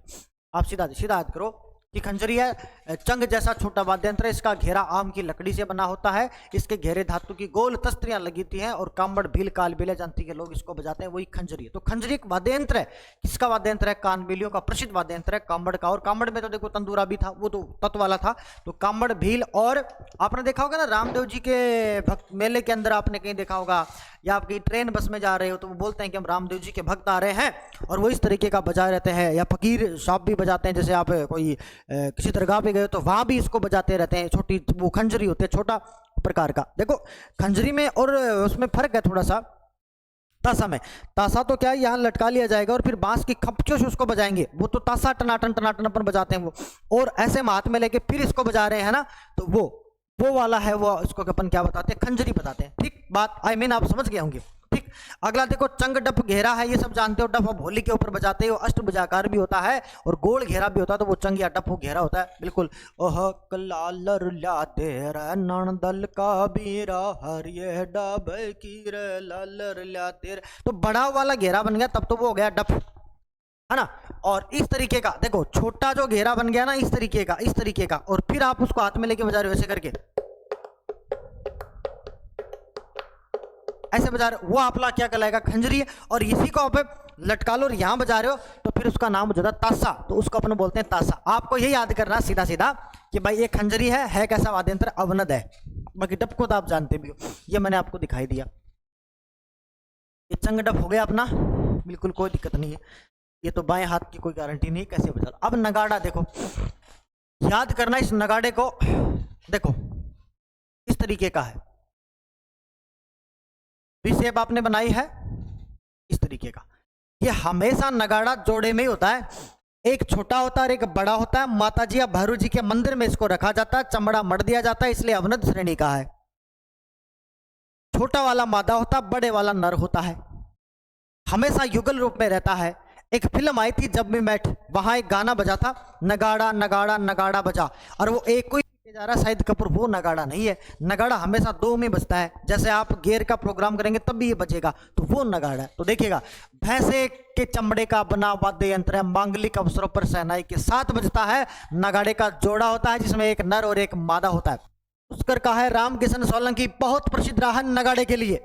आप सीधा सीधा याद करो कि खंजरी है चंग जैसा छोटा वाद्य यंत्र। इसका घेरा आम की लकड़ी से बना होता है। इसके घेरे धातु की गोल तस्त्रियां लगी होती हैं, और कांबड़ भील कालबेले जानती के लोग इसको बजाते हैं, वही खंजरी है। तो खंजरी एक वाद्य यंत्र है। किसका वाद्य यंत्र है? कानबेलियों का प्रसिद्ध वाद्य यंत्र है, कांबड़ का। और कांबड़ में तो देखो तंदूरा भी था, वो तो तत्व वाला था। तो कांबड़ भील, और आपने देखा होगा ना रामदेव जी के भक्त मेले के अंदर, आपने कहीं देखा होगा, या आप कहीं ट्रेन बस में जा रहे हो तो वो बोलते हैं कि हम रामदेव जी के भक्त आ रहे हैं, और वो इस तरीके का बजा रहते हैं। या फकीर साहब भी बजाते हैं, जैसे आप कोई किसी दरगाह पे गए तो वहां भी इसको बजाते रहते हैं। छोटी वो खंजरी होती है, छोटा प्रकार का। देखो खंजरी में और उसमें फर्क है थोड़ा सा। तासा में, तासा तो क्या है, यहाँ लटका लिया जाएगा और फिर बांस की खपचों से उसको बजाएंगे। वो तो तासा टनाटन टनाटन अपन बजाते हैं वो, और ऐसे में हाथ में लेके फिर इसको बजा रहे हैं ना, तो वो वाला है, वो इसको अपन क्या बताते हैं? खंजरी बताते हैं। ठीक बात, आई मीन आप समझ गए होंगे। ठीक, अगला देखो चंग डप घेरा है। ये सब जानते हो, डप होली के ऊपर बजाते हो, अष्टभुजाकार भी होता है और गोल घेरा भी होता है। तो वो चंग या डप वो घेरा होता है। बिल्कुल, ओह कलालर ला तेरा नणदल का बीरा हरिये डब की रे लालर ला तेरा। तो बड़ा वाला घेरा बन गया, तब तो वो हो गया डप, है ना। और इस तरीके का देखो छोटा जो घेरा बन गया ना, इस तरीके का, और फिर आप उसको हाथ में लेके बजा रहे हो ऐसे करके, ऐसे बजा रहे हो, वो आपला क्या कहलाएगा? खंजरी है। और इसी को आप लटका लो और यहां बजा रहे हो तो फिर उसका नाम हो जाता है तासा। तो उसको अपन बोलते हैं तासा। आपको ये याद करना सीधा सीधा कि भाई ये खंजरी है कैसा वाद्य यंत्र? अवनद है। बाकी डप को तो आप जानते भी हो, ये मैंने आपको दिखाई दिया। ये चंग डप हो गया अपना, बिल्कुल कोई दिक्कत नहीं है। ये तो बाएं हाथ की कोई गारंटी नहीं कैसे बजा। अब नगाड़ा देखो, याद करना इस नगाड़े को। देखो इस तरीके का है, शेप आपने बनाई है इस तरीके का। ये हमेशा नगाड़ा जोड़े में ही होता है, एक छोटा होता है और एक बड़ा होता है। माता जी या भैरू जी के मंदिर में इसको रखा जाता है, चमड़ा मड़ दिया जाता है, इसलिए अवनद श्रेणी का है। छोटा वाला मादा होता है, बड़े वाला नर होता है, हमेशा युगल रूप में रहता है। एक फिल्म आई थी जब भी मैट, वहां एक गाना बजा था, नगाड़ा नगाड़ा नगाड़ा बजा, और वो एक कोई जा रहा शाहिद कपूर, वो नगाड़ा नहीं है। नगाड़ा हमेशा दो में बजता है, जैसे आप गेर का प्रोग्राम करेंगे तब भी ये बजेगा, तो वो नगाड़ा है। तो देखिएगा, भैंसे के चमड़े का बना वाद्य यंत्र है, मांगलिक अवसरों पर शहनाई के साथ बजता है। नगाड़े का जोड़ा होता है जिसमें एक नर और एक मादा होता है। पुष्कर का है रामकिशन सोलंकी बहुत प्रसिद्ध रहा है नगाड़े के लिए।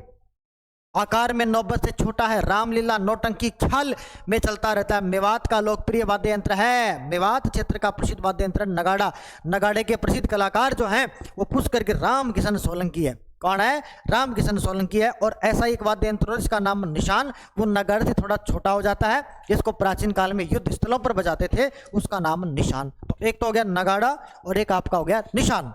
आकार में नौबत से छोटा है, रामलीला नौटंकी ख्याल में चलता रहता है। मेवात का लोकप्रिय वाद्य यंत्र है, मेवात क्षेत्र का प्रसिद्ध वाद्य यंत्र नगाड़ा। नगाड़े के प्रसिद्ध कलाकार जो हैं वो पुष्कर के रामकिशन सोलंकी है। कौन है? रामकिशन सोलंकी है। और ऐसा एक वाद्य यंत्र जिसका नाम निशान, वो नगाड़े से थोड़ा छोटा हो जाता है, जिसको प्राचीन काल में युद्ध स्थलों पर बजाते थे, उसका नाम निशान। तो एक तो हो गया नगाड़ा और एक आपका हो गया निशान।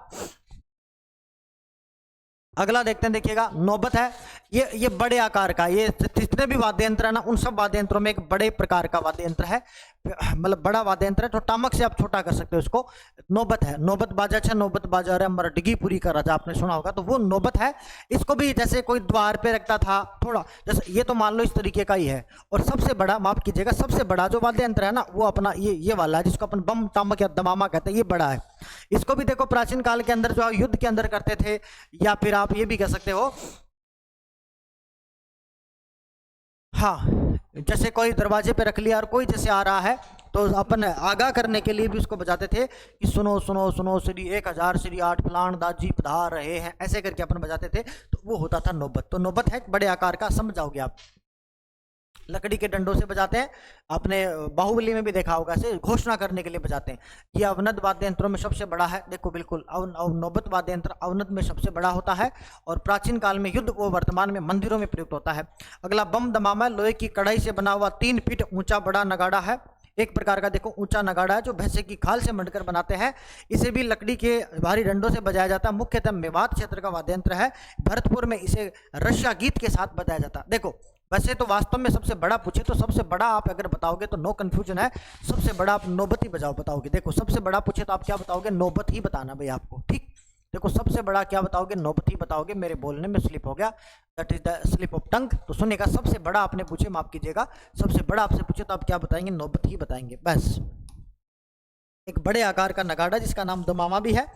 अगला देखते हैं, देखिएगा नौबत है। ये बड़े आकार का, ये जितने भी वाद्य यंत्र है ना, उन सब वाद्य यंत्रों में एक बड़े प्रकार का वाद्य यंत्र है। मतलब बड़ा वाद्य यंत्र है, तो टामक से आप छोटा कर सकते हो इसको। नौबत है, नौबत बाजा छे, नौबत बाजा रे मरडगी पूरी का राजा, आपने सुना होगा, तो वो नौबत है। इसको भी जैसे कोई द्वार पे रखता था थोड़ा, जैसे ये तो मान लो इस तरीके का ही है। और सबसे बड़ा, माफ कीजिएगा, सबसे बड़ा जो वाद्य यंत्र है ना, वो अपना ये वाला है, जिसको अपन बम टामक या दमामा कहते हैं, ये बड़ा है। इसको भी देखो प्राचीन काल के अंदर जो युद्ध के अंदर करते थे, या फिर आप ये भी कह सकते हो, हाँ, जैसे कोई दरवाजे पे रख लिया और कोई जैसे आ रहा है, तो अपन आगाह करने के लिए भी उसको बजाते थे कि सुनो सुनो सुनो श्री 1000 श्री 8 फलान दाजी पधार रहे हैं, ऐसे करके अपन बजाते थे। तो वो होता था नौबत। तो नौबत है बड़े आकार का, समझ जाओगे आप। लकड़ी के डंडों से बजाते हैं, आपने बाहुबली में भी देखा होगा, से घोषणा करने के लिए बजाते हैं। ये अवनद वाद्य यंत्रों में सबसे बड़ा है। देखो बिल्कुल नौबत वाद्य यंत्र अवनद में सबसे बड़ा होता है, और प्राचीन काल में युद्ध व वर्तमान में मंदिरों में प्रयुक्त होता है। अगला बम दमामा, लोहे की कढ़ाई से बना हुआ 3 फीट ऊंचा बड़ा नगाड़ा है। एक प्रकार का देखो ऊंचा नगाड़ा है, जो भैंसे की खाल से मढ़कर बनाते हैं। इसे भी लकड़ी के भारी डंडों से बजाया जाता है। मुख्यतः मेवात क्षेत्र का वाद्य यंत्र है। भरतपुर में इसे रष्या गीत के साथ बजाया जाता है। देखो वैसे तो वास्तव में सबसे बड़ा पूछे तो सबसे बड़ा आप अगर बताओगे तो नो कंफ्यूजन है, सबसे बड़ा आप नौबत ही बजाओ बताओगे। देखो सबसे बड़ा पूछे तो आप क्या बताओगे, नौबत ही बताना भाई आपको, ठीक। देखो सबसे बड़ा क्या बताओगे, नौबत ही बताओगे। मेरे बोलने में स्लिप हो गया, that is the slip of tongue. तो सुनिएगा, सबसे बड़ा आपने पूछे, माफ कीजिएगा, सबसे बड़ा आपसे पूछे तो आप क्या बताएंगे, नौबत ही बताएंगे बस। एक बड़े आकार का नगाड़ा जिसका नाम दमामा भी है,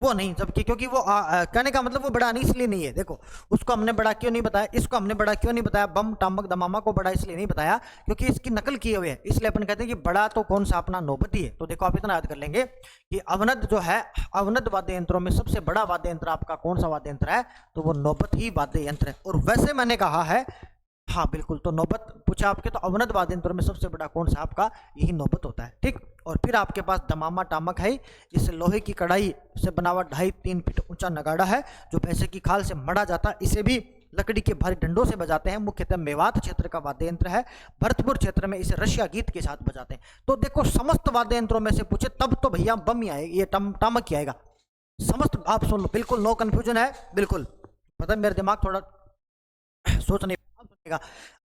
वो नहीं, जबकि क्योंकि वो कहने का मतलब वो बड़ा नहीं इसलिए नहीं है। देखो उसको हमने बड़ा क्यों नहीं बताया, इसको हमने बड़ा क्यों नहीं बताया, बम टामक दमामा को बड़ा इसलिए नहीं बताया क्योंकि इसकी नकल किए हुए है, इसलिए अपन कहते हैं कि बड़ा तो कौन सा अपना नौबती है। तो देखो आप इतना याद कर लेंगे कि अवनद जो है, अवनद वाद्य यंत्रों में सबसे बड़ा वाद्य यंत्र आपका कौन सा वाद्य यंत्र है, तो वो नौबत ही वाद्य यंत्र है। और वैसे मैंने कहा है, हाँ बिल्कुल, तो नौबत पूछा आपके, तो अवनद वाद्य यंत्रों में सबसे बड़ा कौन सा आपका, यही नौबत होता है, ठीक। और फिर आपके पास दमामा टामक है, जिससे लोहे की कढ़ाई से बना हुआ 2.5-3 फीट ऊंचा नगाड़ा है, जो भैंसे की खाल से मढ़ा जाता है। इसे भी लकड़ी के भारी डंडों से बजाते हैं। मुख्यतः मेवात क्षेत्र का वाद्य यंत्र है। भरतपुर क्षेत्र में इसे रशिया गीत के साथ बजाते हैं। तो देखो समस्त वाद्य यंत्रों में से पूछे तब तो भैया बम ही आएगा, ये टामक ही आएगा। समस्त आप सुन लो, बिल्कुल नो कंफ्यूजन है, बिल्कुल। पता है मेरा दिमाग थोड़ा सोच नहीं सुनेगा।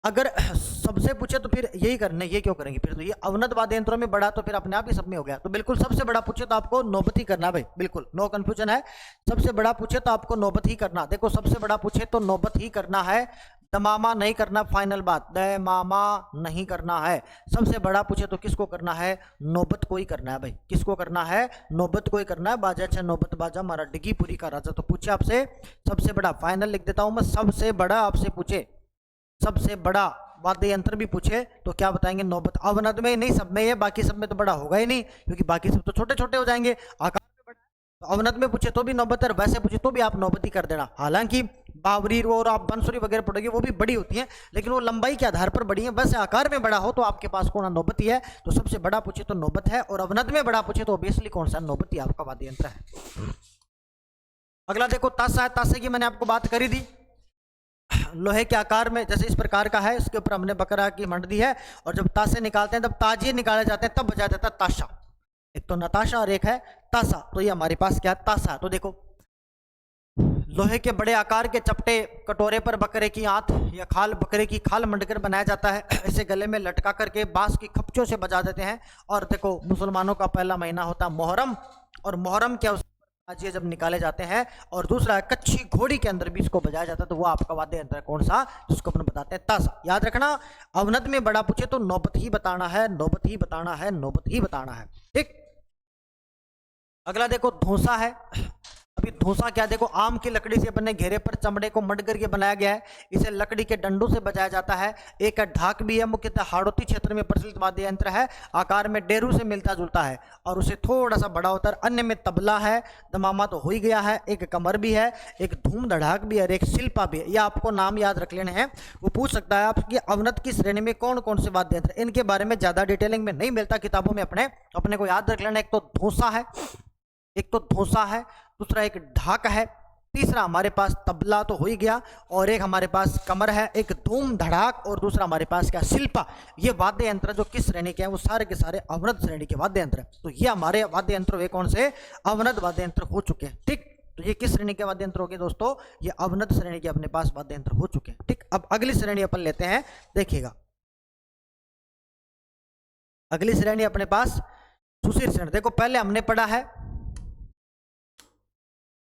अगर सबसे पूछे तो फिर यही करने, ये क्यों करेंगे फिर, तो ये अवनद वाद्य यंत्रों में बड़ा तो फिर अपने आप ही सब में हो गया। तो बिल्कुल सबसे बड़ा पूछे तो आपको नौबत ही करना भाई, बिल्कुल नो कंफ्यूजन है। सबसे बड़ा पूछे तो आपको नौबत ही करना। देखो सबसे बड़ा पूछे तो नौबत ही करना है, दमामा नहीं करना, फाइनल बात, दमामा नहीं करना है। सबसे बड़ा पूछे तो किसको करना है, नौबत को ही करना है भाई। किसको करना है, नौबत को ही करना है। बाजा छे नौबत बाजा मारा डिगी पूरी का राजा। तो पूछे आपसे सबसे बड़ा, फाइनल लिख देता हूं मैं, सबसे बड़ा आपसे पूछे, सबसे बड़ा वाद्य यंत्र भी पूछे तो क्या बताएंगे, नौबत। अवनद में नहीं, सब में है, बाकी सब में तो बड़ा होगा ही नहीं, क्योंकि बाकी सब तो छोटे छोटे हो जाएंगे, आकार में बड़ा है। तो अवनद में पूछे तो भी नौबत है, वैसे पूछे तो भी आप नौबत ही कर देना। हालांकि बावरी और आप बंसुरी वगैरह पढ़ोगे वो भी बड़ी होती है, लेकिन वो लंबाई के आधार पर बड़ी है। वैसे आकार में बड़ा हो तो आपके पास कौन नौबती है, तो सबसे बड़ा पूछे तो नौबत है, और अवनद में बड़ा पूछे तो ऑब्वियसली कौन सा, नौबती आपका वाद्य यंत्र है। अगला देखो ताशा है। ताशे की मैंने आपको बात करी थी, लोहे के आकार में जैसे इस प्रकार का है, इसके ऊपर हमने बकरा की मंडदी है, और जब ताशे निकालते हैं, तब ताजिए निकाले जाते हैं, तब बजाया जाता है ताशा। एक तो नताशा और एक है ताशा। तो ये हमारे पास क्या है, ताशा। तो देखो लोहे के बड़े आकार के चपटे कटोरे पर बकरे की आंत या खाल, बकरे की खाल मंडकर बनाया जाता है। इसे गले में लटका करके बांस की खपचों से बजा देते हैं। और देखो मुसलमानों का पहला महीना होता है मुहर्रम, और मुहर्रम क्या ताजिए जब निकाले जाते हैं। और दूसरा है कच्ची घोड़ी के अंदर भी इसको बजाया जाता है, तो वो आपका वाद्य यंत्र है कौन सा, जिसको अपन बताते हैं ताशा। याद रखना, अवनद में बड़ा पूछे तो नौबत ही बताना है, नौबत ही बताना है, नौबत ही बताना है, ठीक। अगला देखो धोसा है। अभी धोसा क्या, देखो आम की लकड़ी से बने घेरे पर चमड़े को मढ़ करके बनाया गया है। इसे लकड़ी के डंडों से बजाया जाता है। एक ढाक भी है, मुख्यतः हाड़ौती क्षेत्र में प्रचलित वाद्य यंत्र है। आकार में डेरू से मिलता जुलता है और उसे थोड़ा सा बड़ा होता है। अन्य में तबला है, दमामा तो हो ही गया है, एक कमर भी है, एक धूम धड़ाक भी है, और एक शिल्पा भी है। ये आपको नाम याद रख लेने हैं। वो पूछ सकता है आपकी अवनद की श्रेणी में कौन कौन से वाद्य यंत्र, इनके बारे में ज्यादा डिटेलिंग में नहीं मिलता किताबों में, अपने को याद रख लेना। एक तो धोसा है, एक तो धोसा है, दूसरा एक ढाक है, तीसरा हमारे पास तबला तो हो ही गया, और एक हमारे पास कमर है, एक धूम धड़ाक, और दूसरा हमारे पास क्या, शिल्पा। ये वाद्य यंत्र जो किस श्रेणी के हैं, वो सारे के सारे अवनद श्रेणी के वाद्य यंत्र हैं। तो ये हमारे वाद्य यंत्र वे कौन से, अवनद वाद्य यंत्र हो चुके हैं, ठीक। तो ये किस श्रेणी के वाद्य यंत्र हो गए दोस्तों, ये अवनद श्रेणी के अपने पास वाद्य यंत्र हो चुके हैं, ठीक। अब अगली श्रेणी अपन लेते हैं, देखिएगा। अगली श्रेणी अपने पास सुशीर श्रेणी। देखो पहले हमने पढ़ा है,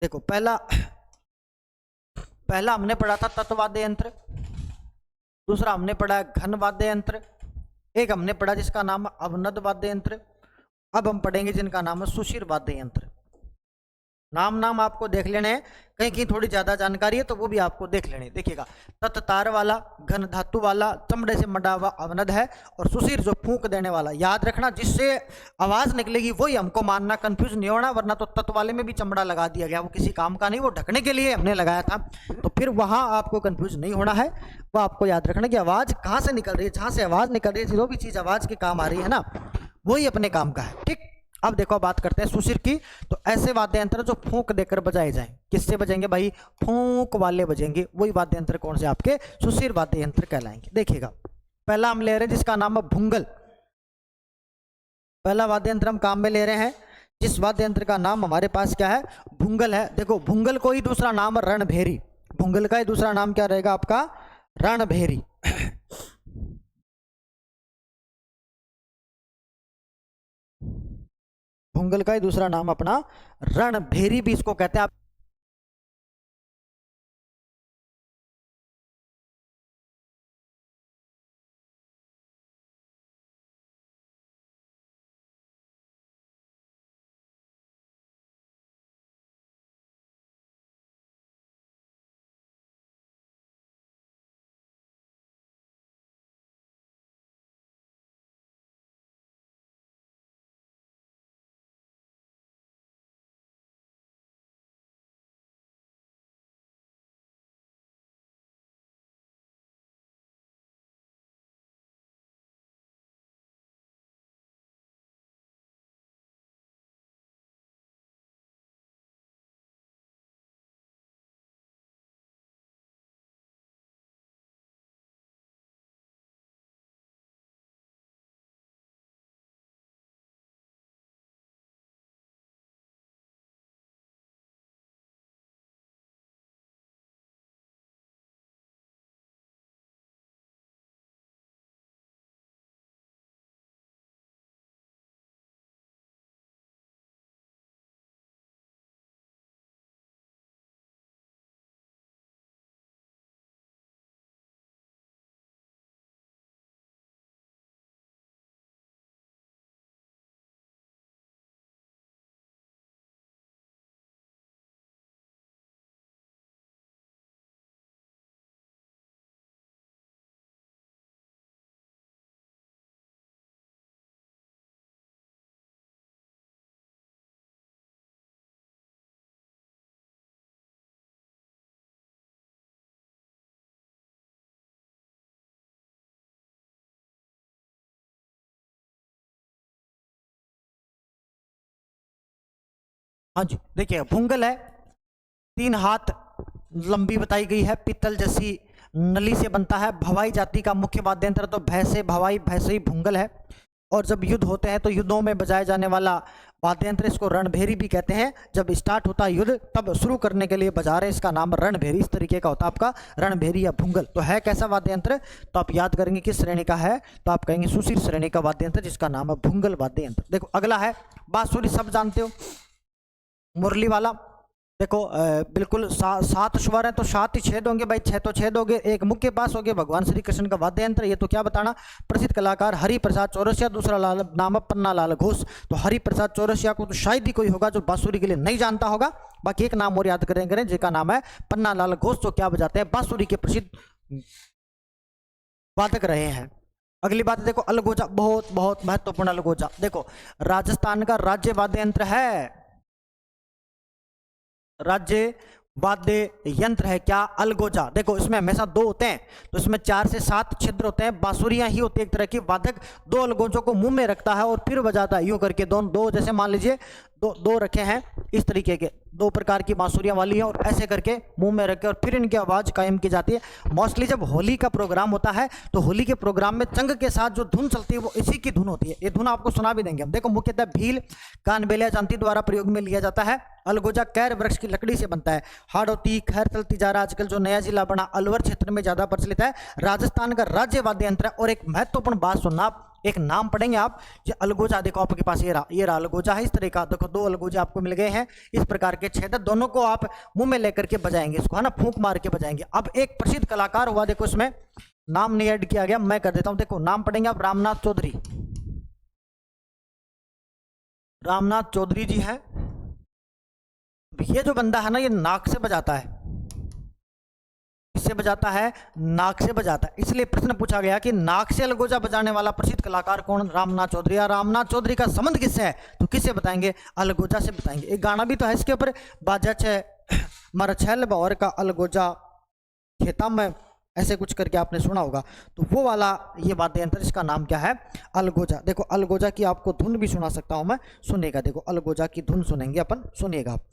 देखो पहला हमने पढ़ा था तत्व वाद्य यंत्र, दूसरा हमने पढ़ा है घन वाद्य यंत्र, एक हमने पढ़ा जिसका नाम है अवनद वाद्य यंत्र। अब हम पढ़ेंगे जिनका नाम है सुशीर वाद्य यंत्र। नाम आपको देख लेने हैं, कहीं कहीं थोड़ी ज्यादा जानकारी है तो वो भी आपको देख लेने। देखिएगा, तत् तार वाला, घन धातु वाला, चमड़े से मढ़ा हुआ अवनद है, और सुशीर जो फूंक देने वाला। याद रखना, जिससे आवाज निकलेगी वही हमको मानना, कंफ्यूज नहीं होना, वरना तो तत्व वाले में भी चमड़ा लगा दिया गया, वो किसी काम का नहीं, वो ढकने के लिए हमने लगाया था, तो फिर वहां आपको कंफ्यूज नहीं होना है। वो आपको याद रखना कि आवाज कहाँ से निकल रही है, जहां से आवाज निकल रही है, जो भी चीज आवाज के काम आ रही है ना, वही अपने काम का है। ठीक, अब देखो बात करते हैं सुशीर की। तो ऐसे वाद्य यंत्र जो फूंक देकर बजाए जाएं, किससे बजेंगे भाई? फूंक वाले बजेंगे, वही वाद्य यंत्र कौन से? आपके सुशीर वाद्य यंत्र कहलाएंगे। देखिएगा, पहला हम ले रहे हैं जिसका नाम है भुंगल। पहला वाद्य यंत्र हम काम में ले रहे हैं, जिस वाद्य यंत्र का नाम हमारे पास क्या है? भुंगल है। देखो, भुंगल को ही दूसरा नाम है रणभेरी। भुंगल का ही दूसरा नाम क्या रहेगा आपका? रणभेरी। भुंगल का ही दूसरा नाम अपना रणभेरी भी इसको कहते हैं। हाँ जी, देखिए भुंगल है, 3 हाथ लंबी बताई गई है, पीतल जैसी नली से बनता है, भवाई जाति का मुख्य वाद्य यंत्र तो भैंसे, भवाई भैंसे ही भुंगल है। और जब युद्ध होते हैं तो युद्धों में बजाए जाने वाला वाद्य यंत्र, इसको रणभेरी भी कहते हैं। जब स्टार्ट होता है युद्ध, तब शुरू करने के लिए बजा रहे, इसका नाम रणभेरी, इस तरीके का होता है आपका रणभेरी या भुंगल। तो है कैसा वाद्य यंत्र? तो आप याद करेंगे किस श्रेणी का है, तो आप कहेंगे सुशीर श्रेणी का वाद्य यंत्र, जिसका नाम है भुंगल वाद्य यंत्र। देखो अगला है बांसुरी, सब जानते हो, मुरली वाला। देखो बिल्कुल 7 स्वर हैं तो 7 ही छेद होंगे भाई, 6 तो छेद होंगे। एक मुख के पास हो गया भगवान श्री कृष्ण का वाद्य यंत्र, ये तो क्या बताना, प्रसिद्ध कलाकार हरि प्रसाद चौरसिया, दूसरा नाम है पन्ना लाल घोष। तो हरि प्रसाद चौरसिया को तो शायद ही कोई होगा जो बांसुरी के लिए नहीं जानता होगा। बाकी एक नाम और याद करेंगे जिसका नाम है पन्ना लाल घोष, जो क्या बजाते हैं, बांसुरी के प्रसिद्ध वादक रहे हैं। अगली बात देखो अलगोजा, बहुत बहुत महत्वपूर्ण अलगोजा। देखो राजस्थान का राज्य वाद्य यंत्र है, राज्य वाद्य यंत्र है क्या? अलगोजा। देखो इसमें हमेशा 2 होते हैं, तो इसमें 4 से 7 छिद्र होते हैं, बांसुरियां ही होती है एक तरह की। वादक 2 अलगोजों को मुंह में रखता है और फिर बजाता है यूं करके, दो जैसे मान लीजिए 2 रखे हैं इस तरीके के, 2 प्रकार की बांसुरियां वाली है, और ऐसे करके मुंह में रखे और फिर इनकी आवाज कायम की जाती है। मोस्टली जब होली का प्रोग्राम होता है तो होली के प्रोग्राम में चंग के साथ जो धुन चलती है वो इसी की धुन होती है। ये धुन आपको सुना भी देंगे हम। देखो मुख्यतः भील, कानबेलिया जांती द्वारा प्रयोग में लिया जाता है। अलगोजा कैर वृक्ष की लकड़ी से बनता है। हाड़ौती, खैर चलती जा रहा, आजकल जो नया जिला बना अलवर क्षेत्र में ज्यादा प्रचलित है। राजस्थान का राज्य वाद्य यंत्र है। और एक महत्वपूर्ण बात सुनना, एक नाम पढ़ेंगे आप, ये अलगोजा, देखो आपके पास ये रहा अलगोजा है, इस तरह का देखो 2 अलगोजा आपको मिल गए हैं, इस प्रकार के छेद, दोनों को आप मुंह में लेकर के बजाएंगे इसको, है ना, फूंक मार के बजाएंगे। अब एक प्रसिद्ध कलाकार हुआ, देखो इसमें नाम नहीं ऐड किया गया, मैं कर देता हूं, देखो नाम पढ़ेंगे आप, रामनाथ चौधरी, रामनाथ चौधरी जी है। ये जो बंदा है ना, ये नाक से बजाता है, किससे बजाता है, नाक से बजाता है, इसलिए प्रश्न पूछा गया कि नाक से अलगोजा बजाने वाला प्रसिद्ध कलाकार कौन, रामनाथ चौधरी। या रामनाथ चौधरी का संबंध किससे है, तो किससे बताएंगे, अलगोजा से बताएंगे। एक गाना भी तो है इसके ऊपर, बाजा छे मर छैल बौर का अलगोजा खेता में, ऐसे कुछ करके आपने सुना होगा, तो वो वाला ये वाद्य यंत्र, इसका नाम क्या है, अलगोजा। देखो अलगोजा की आपको धुन भी सुना सकता हूं मैं, सुनिएगा, देखो अलगोजा की धुन सुनेंगे अपन, सुनिएगा आप।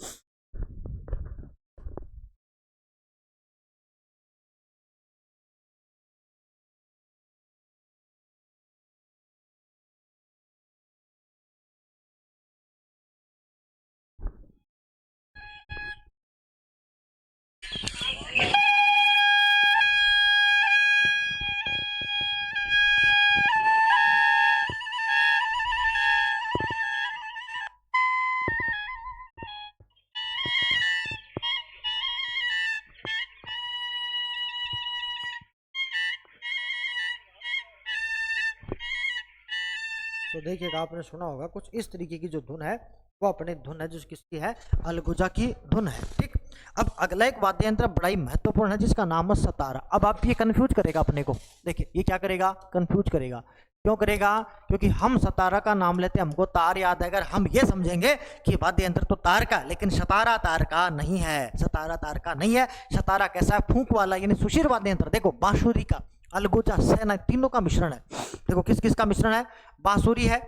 तो देखिएगा, आपने सुना होगा कुछ इस तरीके की जो धुन है, वो अपनी धुन है जो किसकी है, अलगोजा की धुन है, ठीक। अब अगला एक वाद्य यंत्र बड़ा ही महत्वपूर्ण है, जिसका नाम है सतारा। अब आप ये कंफ्यूज करेगा अपने को, देखिए ये क्या करेगा, कंफ्यूज करेगा। क्यों करेगा, क्योंकि हम सतारा का नाम लेते हैं, हमको तार याद है, अगर हम ये समझेंगे कि वाद्य यंत्र तो तार का, लेकिन सतारा तार का नहीं है, सतारा तार का नहीं है। सतारा कैसा है, फूंक वाला, यानी सुशीर वाद्य यंत्र। देखो बांसुरी का, अलगोजा, शहनाई, तीनों का मिश्रण है। देखो किस किस का मिश्रण है, बांसुरी है,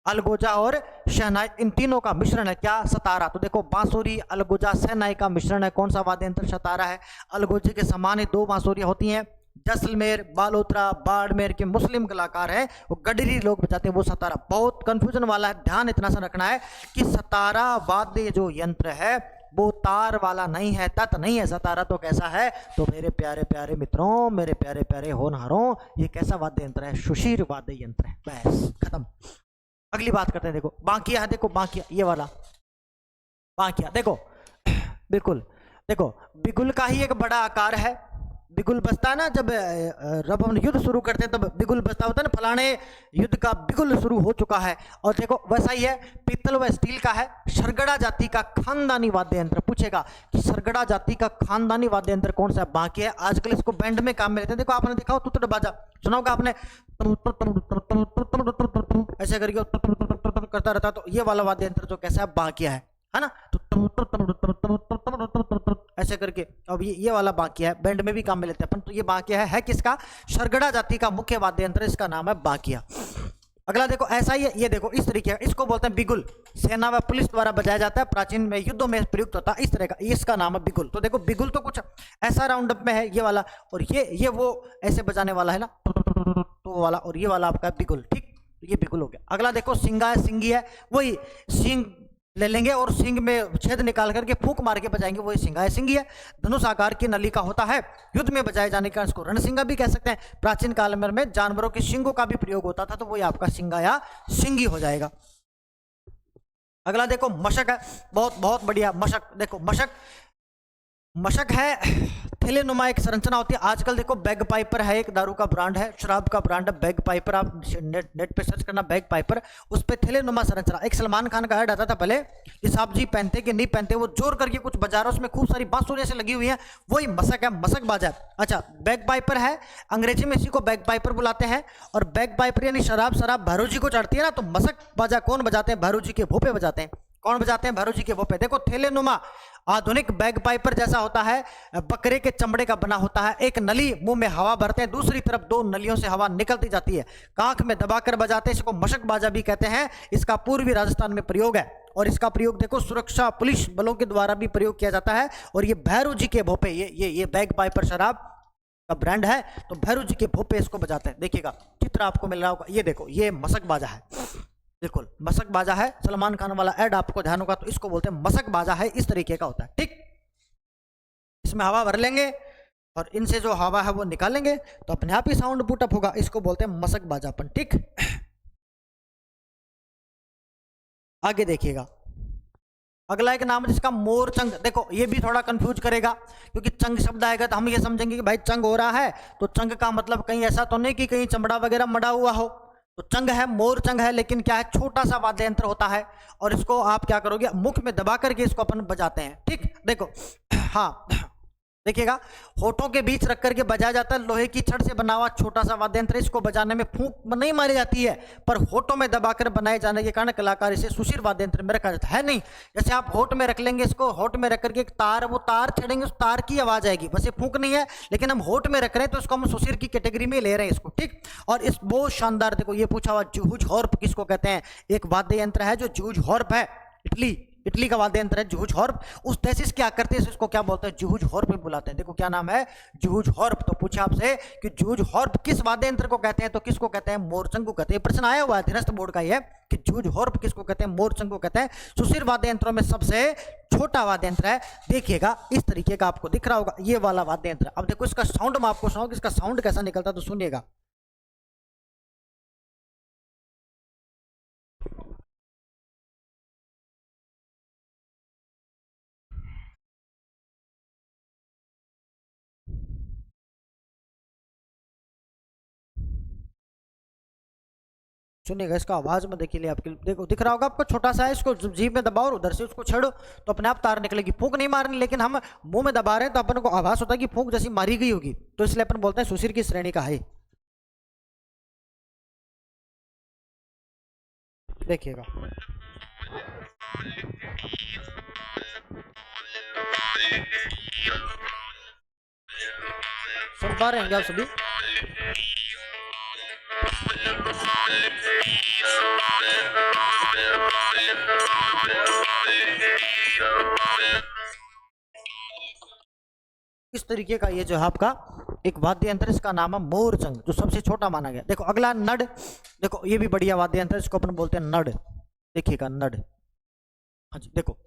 अलगोजा और शहनाई, इन तीनों का मिश्रण है क्या, सतारा। तो देखो बांसुरी, अलगोजा, शहनाई का मिश्रण है कौन सा वाद्य यंत्र, सतारा है। अलगोजे के समान ही 2 बांसुरियां होती हैं, जैसलमेर, बालोतरा, बाड़मेर के मुस्लिम कलाकार हैं, वो गडरी लोग बजाते हैं, वो सतारा। बहुत कंफ्यूजन वाला है, ध्यान इतना सा रखना है कि सतारा वाद्य जो यंत्र है वो तार वाला नहीं है, तत् नहीं है। सतारा तो कैसा है, तो मेरे प्यारे प्यारे मित्रों, मेरे प्यारे प्यारे होनहारों, ये कैसा वाद्य यंत्र है, सुशीर वाद्य यंत्र है, बस खत्म। अगली बात करते हैं, देखो बांकिया है, देखो बांकिया, ये वाला बांकिया, देखो बिल्कुल, देखो बिगुल का ही एक बड़ा आकार है। बिगुल बजता है ना, जब हम युद्ध शुरू करते हैं तब बिगुल बजता होता है ना, फलाने युद्ध का बिगुल शुरू हो चुका है। और देखो वैसा ही है, पीतल व स्टील का है, सरगड़ा जाति का खानदानी वाद्य यंत्र। पूछेगा कि सरगड़ा जाति का खानदानी वाद्य यंत्र कौन सा है, बांकी है। आजकल इसको बैंड में काम में लेते हैं। देखो आपने देखा हो तुतड़ बाजा, सुना होगा आपने, ऐसे करके करता रहता, तो ये वाला वाद्य यंत्र जो कैसा है, बांकिया है ना, तो ऐसे करके। अब ये वाला बांकिया है, बैंड में भी काम में लेते हैं अपन। तो ये बांकिया है किसका, सरगड़ा जाति का मुख्य वाद्य यंत्र, इसका नाम है बांकिया। अगला देखो ऐसा ही है, ये देखो इस तरीके, इसको बोलते हैं बिगुल, सेना व पुलिस द्वारा बजाया जाता है, प्राचीन में युद्धों में प्रयुक्त होता है, इस तरह का, इसका नाम है बिगुल। तो देखो बिगुल तो कुछ ऐसा राउंड अप में है ये वाला, और ये वो ऐसे बजाने वाला है ना, तो वाला, और ये वाला आपका बिगुल, ठीक, ये बिगुल हो गया। अगला देखो सिंगा है, सिंगी है, वही सिंग ले लेंगे और सिंग में छेद निकाल करके फूंक मार के बजाएंगे, वही सिंगा है, सिंगी है। धनुष आकार की नली का होता है, युद्ध में बजाए जाने का इसको रणसिंगा भी कह सकते हैं। प्राचीन काल में जानवरों के सिंगों का भी प्रयोग होता था, तो वही आपका सिंगा या सिंगी हो जाएगा। अगला देखो मशक है, बहुत बहुत बढ़िया मशक। देखो मशक है, थैले नुमा एक संरचना होती है। आजकल देखो बैग पाइपर है, एक दारू का ब्रांड है, शराब का ब्रांड है बैग पाइपर, आप नेट पे सर्च करना बैग पाइपर, उस पे थैले नुमा संरचना। एक सलमान खान का ऐड आता था पहले कि साहब जी पहनते कि नहीं पहनते, वो जोर करके कुछ बजा रहा है, उसमें खूब सारी बांसुरियां से लगी हुई है, वही मशक है, मशक बाजा है। अच्छा बैग पाइपर है, अंग्रेजी में इसी को बैग पाइपर बुलाते हैं। और बैग पाइपर यानी शराब भैरू जी को चढ़ती है ना, तो मशक बाजा कौन बजाते हैं, भैरू जी के भोपे बजाते हैं। कौन बजाते हैं, भैरू जी के भोपे। देखो थैले नुमा आधुनिक बैग पाइपर जैसा होता है, बकरे के चमड़े का बना होता है। एक नली मुंह में हवा भरते हैं, दूसरी तरफ 2 नलियों से हवा निकलती जाती है, कांख में दबाकर बजाते हैं, इसको मशक बाजा भी कहते हैं। इसका पूर्वी राजस्थान में प्रयोग है, और इसका प्रयोग देखो सुरक्षा पुलिस बलों के द्वारा भी प्रयोग किया जाता है। और ये भैरू जी के भोपे, ये बैग पाइपर शराब का ब्रांड है, तो भैरू जी के भोपे इसको बजाते हैं। देखिएगा चित्र आपको मिल रहा होगा, ये देखो ये मशक बाजा है, बिल्कुल मशक बाजा है। सलमान खान वाला ऐड आपको ध्यान होगा, तो इसको बोलते हैं मशक बाजा है, इस तरीके का होता है, ठीक। इसमें हवा भर लेंगे, और इनसे जो हवा है वो निकालेंगे तो अपने आप ही साउंड पुटअप होगा। इसको बोलते हैं मशक बाजापन। ठीक, आगे देखिएगा, अगला एक नाम है जिसका मोरचंग। देखो ये भी थोड़ा कंफ्यूज करेगा, क्योंकि चंग शब्द आएगा तो हम ये समझेंगे कि भाई चंग हो रहा है, तो चंग का मतलब कहीं ऐसा तो नहीं कि कहीं चमड़ा वगैरह मड़ा हुआ हो। तो चंग है, मोरचंग है, लेकिन क्या है, छोटा सा वाद्य यंत्र होता है और इसको आप क्या करोगे, मुख में दबा करके इसको अपन बजाते हैं। ठीक, देखो हाँ देखिएगा, होठों के बीच रख करके बजाया जाता है, लोहे की छड़ से बना हुआ छोटा सा वाद्य यंत्र। इसको बजाने में फूंक नहीं मारी जाती है, पर होठों में दबाकर बनाए जाने के कारण कलाकार इसे सुशीर वाद्य यंत्र में रखा जाता है नहीं। जैसे आप होठ में रख लेंगे, इसको होठ में रख करके एक तार, वो तार छेड़ेंगे, उस तार की आवाज आएगी, बस ये फूंक नहीं है, लेकिन हम होठ में रख रहे हैं तो इसको हम सुशीर की कैटेगरी में ले रहे हैं इसको। ठीक, और इस बहुत शानदार, देखो ये पूछा हुआ जूझ हॉर्प किसको कहते हैं, एक वाद्य यंत्र है जो जूझ हॉर्प है, इटली का वाद्य यंत्र है जूझ हॉर्प। उस देश क्या करते हैं, इसको क्या बोलते हैं, जूझ हॉर्प में बुलाते हैं। देखो क्या नाम है, जूझ हॉर्प। तो पूछा आपसे कि जूझ हॉर्प किस वाद्य यंत्र को कहते हैं, तो किसको कहते हैं, मोरचंग को कहते हैं। प्रश्न आया हुआ है अधीनस्थ बोर्ड का ये कि जूझ हॉर्प किसको कहते हैं, मोरचंग को कहते हैं। सुशीर वाद्य यंत्रों में सबसे छोटा वाद्य यंत्र है। देखिएगा इस तरीके का आपको दिख रहा होगा ये वाला वाद्य यंत्र। अब देखो इसका साउंड मैं आपको सुनाऊं, इसका साउंड कैसा निकलता है, तो सुनिएगा। सुनिएगा इसका आवाज में, देखिए आपके देखो दिख रहा होगा आपको, छोटा सा है, इसको जीभ में दबाओ और उधर से उसको छेड़ो तो अपने आप तार निकलेगी। फूंक नहीं मारनी, लेकिन हम मुंह में दबा रहे हैं तो अपन को आवाज होता है कि फूंक जैसी मारी गई होगी, तो इसलिए अपन बोलते हैं सुशीर की श्रेणी का है। देखिएगा सुन पा रहे हैं आप सभी। इस तरीके का ये जो है आपका एक वाद्य यंत्र, इसका नाम है मोरचंग, जो सबसे छोटा माना गया। देखो अगला नड, देखो ये भी बढ़िया वाद्य यंत्र, इसको अपन बोलते हैं नड। देखिएगा नड, हाँ जी देखो,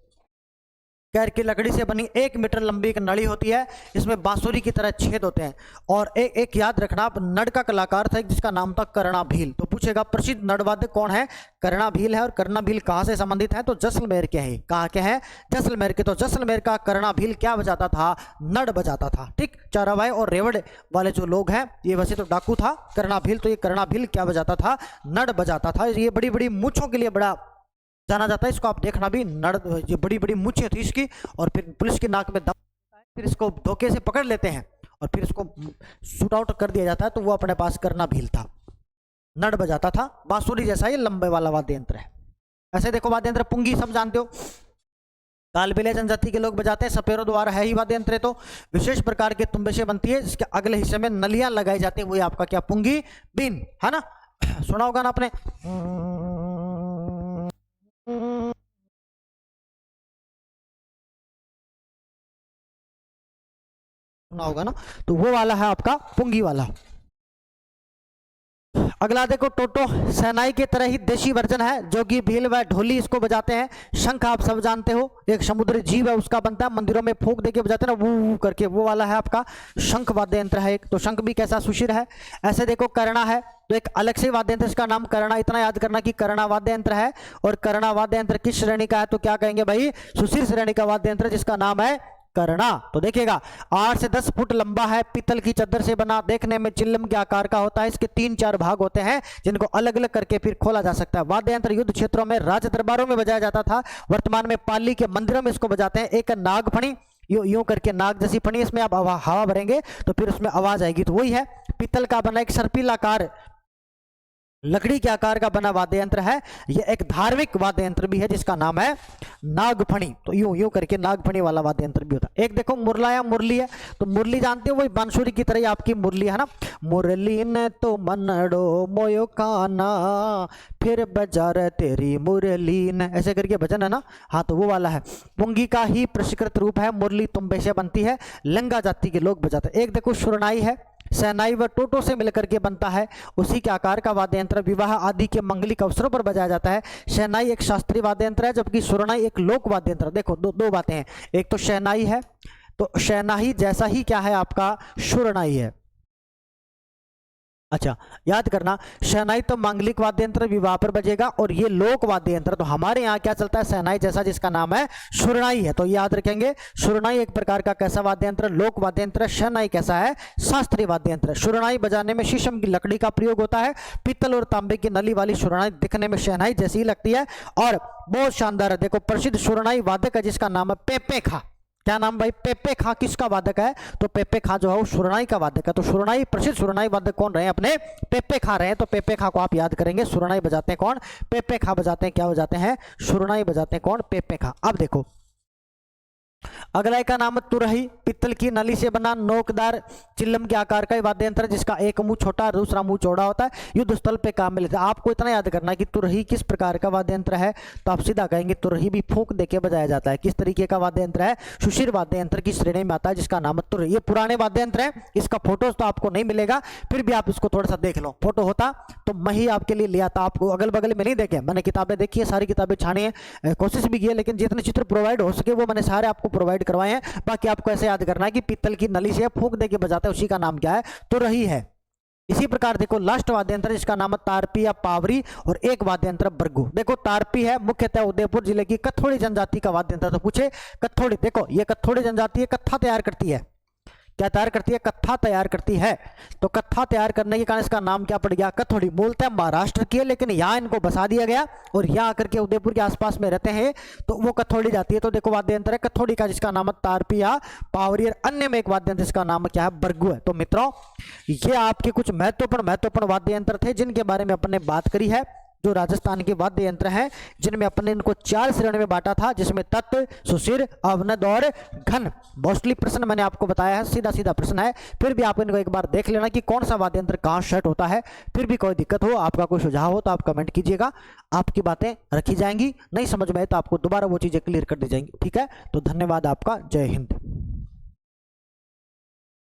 कैर की लकड़ी से बनी 1 मीटर लंबी एक नली होती है, इसमें बांसुरी की तरह छेद होते हैं। और एक याद रखना, नड का कलाकार था जिसका नाम था कर्णाभील। तो पूछेगा प्रसिद्ध नडवाद्य कौन है, कर्णाभील है। और कर्णाभील कहाँ से संबंधित है, तो जैसलमेर के हैं। कहाँ के हैं, जैसलमेर के। तो जैसलमेर का कर्णाभील क्या बजाता था, नड बजाता था। ठीक, चाराबाई और रेवड़ वाले जो लोग हैं, ये वैसे तो डाकू था कर्णाभील, तो ये कर्णाभील क्या बजाता था, नड बजाता था। ये बड़ी बड़ी मूंछों के लिए बड़ा जाना जाता है, इसको आप देखना भी, नड़ ये बड़ी बड़ी मूंछें थी इसकी, और फिर पुलिस की नाक में दम, फिर इसको धोखे से पकड़ लेते हैं और फिर इसको शूट आउट कर दिया जाता है। तो वो अपने पास कर्णाभील था, नड़ बजाता था, बांसुरी जैसा ये लंबे वाला वाद्य यंत्र है। ऐसे देखो वाद्य यंत्र पुंगी सब जानते हो, कालबेलिया जनजाति के लोग बजाते हैं, सपेरों द्वारा है ही वाद्य यंत्र। तो विशेष प्रकार के तुम्बे से बनती है, जिसके अगले हिस्से में नलियां लगाई जाती है, वही आपका क्या, पुंगी बीन है ना। सुना होगा ना आपने, सुना होगा ना, तो वो वाला है आपका पुंगी वाला। अगला देखो टोटो, शहनाई की तरह ही देशी वर्जन है, जो कि भील व ढोली इसको बजाते हैं। शंख आप सब जानते हो, एक समुद्री जीव है उसका बनता है, मंदिरों में फूंक देके बजाते हैं ना, वो करके, वो वाला है आपका शंख वाद्य यंत्र है एक। तो शंख भी कैसा, सुशीर है। ऐसे देखो कर्णा है, तो एक अलग से वाद्य यंत्र, इसका नाम कर्णा। इतना याद करना कि कर्णा वाद्य यंत्र है, और कर्णा वाद्य यंत्र किस श्रेणी का है, तो क्या कहेंगे भाई, सुशीर श्रेणी का वाद्य यंत्र, जिसका नाम है कर्णा। तो देखिएगा 8 से 10 फुट लंबा है, पीतल की चद्दर से बना, देखने में चिल्लम के आकार का होता है। इसके 3-4 भाग होते हैं, जिनको अलग अलग करके फिर खोला जा सकता है। वाद्य यंत्र युद्ध क्षेत्रों में, राज दरबारों में बजाया जाता था। वर्तमान में पाली के मंदिरों में इसको बजाते हैं। एक नागफणी, यूं करके नाग जैसी फणी, इसमें आप हवा भरेंगे तो फिर उसमें आवाज आएगी, तो वही है। पीतल का बना एक सर्पिलाकार, लकड़ी के आकार का बना वाद्य यंत्र है। यह एक धार्मिक वाद्य यंत्र भी है, जिसका नाम है नागफणी। तो यूं करके नागफणी वाला वाद्य यंत्र भी होता है। एक देखो मुरला या मुरली है, तो मुरली जानते हो, वही बांसुरी की तरह आपकी मुरली है ना। मुरली ने तो मनड़ो मोयो काना, फिर बाजार तेरी मुरली ने, ऐसे करके भजन है ना। हाँ, तो वो वाला है। पुंगी का ही प्रशिकृत रूप है, मुरली तुम्बे से बनती है, लंगा जाति के लोग बजाते हैं। एक देखो सुरनाई है, शहनाई व टोटो से मिलकर के बनता है, उसी के आकार का वाद्य यंत्र, विवाह आदि के मंगलिक अवसरों पर बजाया जाता है। शहनाई एक शास्त्रीय वाद्य यंत्र है, जबकि सुरनाई एक लोक वाद्य यंत्र। देखो दो बातें हैं, एक तो शहनाई है, तो शहनाई जैसा ही क्या है आपका शुरनाई है। अच्छा, याद करना, शहनाई तो मांगलिक वाद्य यंत्र विवाह पर बजेगा, और ये लोक वाद्य यंत्र तो हमारे यहाँ क्या चलता है, शहनाई जैसा जिसका नाम है शुरनाई है। तो याद रखेंगे, शुरनाई एक प्रकार का कैसा वाद्य यंत्र, लोक वाद्य यंत्र। शहनाई कैसा है, शास्त्रीय वाद्य यंत्र। शुरनाई बजाने में शीशम की लकड़ी का प्रयोग होता है। पीतल और तांबे की नली वाली शुरनाई दिखने में शहनाई जैसी ही लगती है और बहुत शानदार है। देखो, प्रसिद्ध शुरनाई वादक है जिसका नाम है पेपे खा। क्या नाम भाई, पेपे खा किसका वादक है, तो पेपे खा जो है वो शुरनाई का वादक है। तो शुरनाई प्रसिद्ध शुरनाई वादक कौन रहे, अपने पेपे खा रहे हैं। तो पेपे खा को आप याद करेंगे, शुरनाई बजाते हैं कौन, पेपे खा बजाते हैं। क्या बजाते हैं, शुरनाई बजाते हैं कौन, पेपे खा। अब देखो अगला का नाम तुरही, पित्तल की नली से बना नोकदार चिल्लम के आकार का वाद्य यंत्र जिसका एक मुंह छोटा दूसरा मुंह चौड़ा होता है, युद्ध स्थल पे काम में लेता है। आपको इतना याद करना है कि तुरही किस प्रकार का वाद्य यंत्र है, तो आप सीधा कहेंगे तुरही भी फूंक देके बजाया जाता है। किस तरीके का वाद्य यंत्र है, सुशीर वाद्य यंत्र की श्रेणी में आता है जिसका नाम है तुरही। ये पुराने वाद्य यंत्र है, इसका फोटोज तो आपको नहीं मिलेगा, फिर भी आप इसको थोड़ा सा देख लो। फोटो होता तो मैं ही आपके लिए लिया था, आपको अगल बगल में नहीं देखे, मैंने किताबें देखी है, सारी किताबें छानी है, कोशिश भी की है, लेकिन जितने चित्र प्रोवाइड हो सके वो मैंने सारे आपको प्रोवाइड करवाए हैं। बाकी आपको ऐसे याद करना है कि पीतल की नली से फूंक देके बजाता है, उसी का नाम क्या है, तुरही है। इसी प्रकार देखो लास्ट वाद्य यंत्र जिसका नाम है तारपी या पावरी, और एक वाद्य यंत्र बरगू। देखो तारपी है मुख्यतः उदयपुर जिले की कथोड़ी जनजाति का वाद्य यंत्र। तो पूछे कथोड़ी, देखो ये कथोड़ी जनजाति है, कत्था तैयार करती है। क्या तैयार करती है, कत्था तैयार करती है। तो कत्था तैयार करने के कारण इसका नाम क्या पड़ गया, कथोड़ी। मूलतः महाराष्ट्र की है, लेकिन यहाँ इनको बसा दिया गया और यहाँ आकर के उदयपुर के आसपास में रहते हैं, तो वो कथोड़ी जाती है। तो देखो वाद्य यंत्र है कथोड़ी का जिसका नाम है तारपी या पावरी, और अन्य में एक वाद्य यंत्र जिसका नाम क्या है, बरगू है। तो मित्रों ये आपके कुछ महत्वपूर्ण वाद्य यंत्र थे जिनके बारे में अपन ने बात करी है, जो राजस्थान के वाद्य यंत्र हैं, जिनमें अपने इनको 4 श्रेणी में बांटा था, जिसमें तत्व, सुशिर, अवनद और घन। मोस्टली प्रश्न मैंने आपको बताया है, सीधा सीधा प्रश्न है, फिर भी आप इनको एक बार देख लेना कि कौन सा वाद्य यंत्र कहाँ सेट होता है। फिर भी कोई दिक्कत हो, आपका कोई सुझाव हो तो आप कमेंट कीजिएगा, आपकी बातें रखी जाएंगी। नहीं समझ में आए तो आपको दोबारा वो चीजें क्लियर कर दी जाएंगी। ठीक है, तो धन्यवाद आपका, जय हिंद।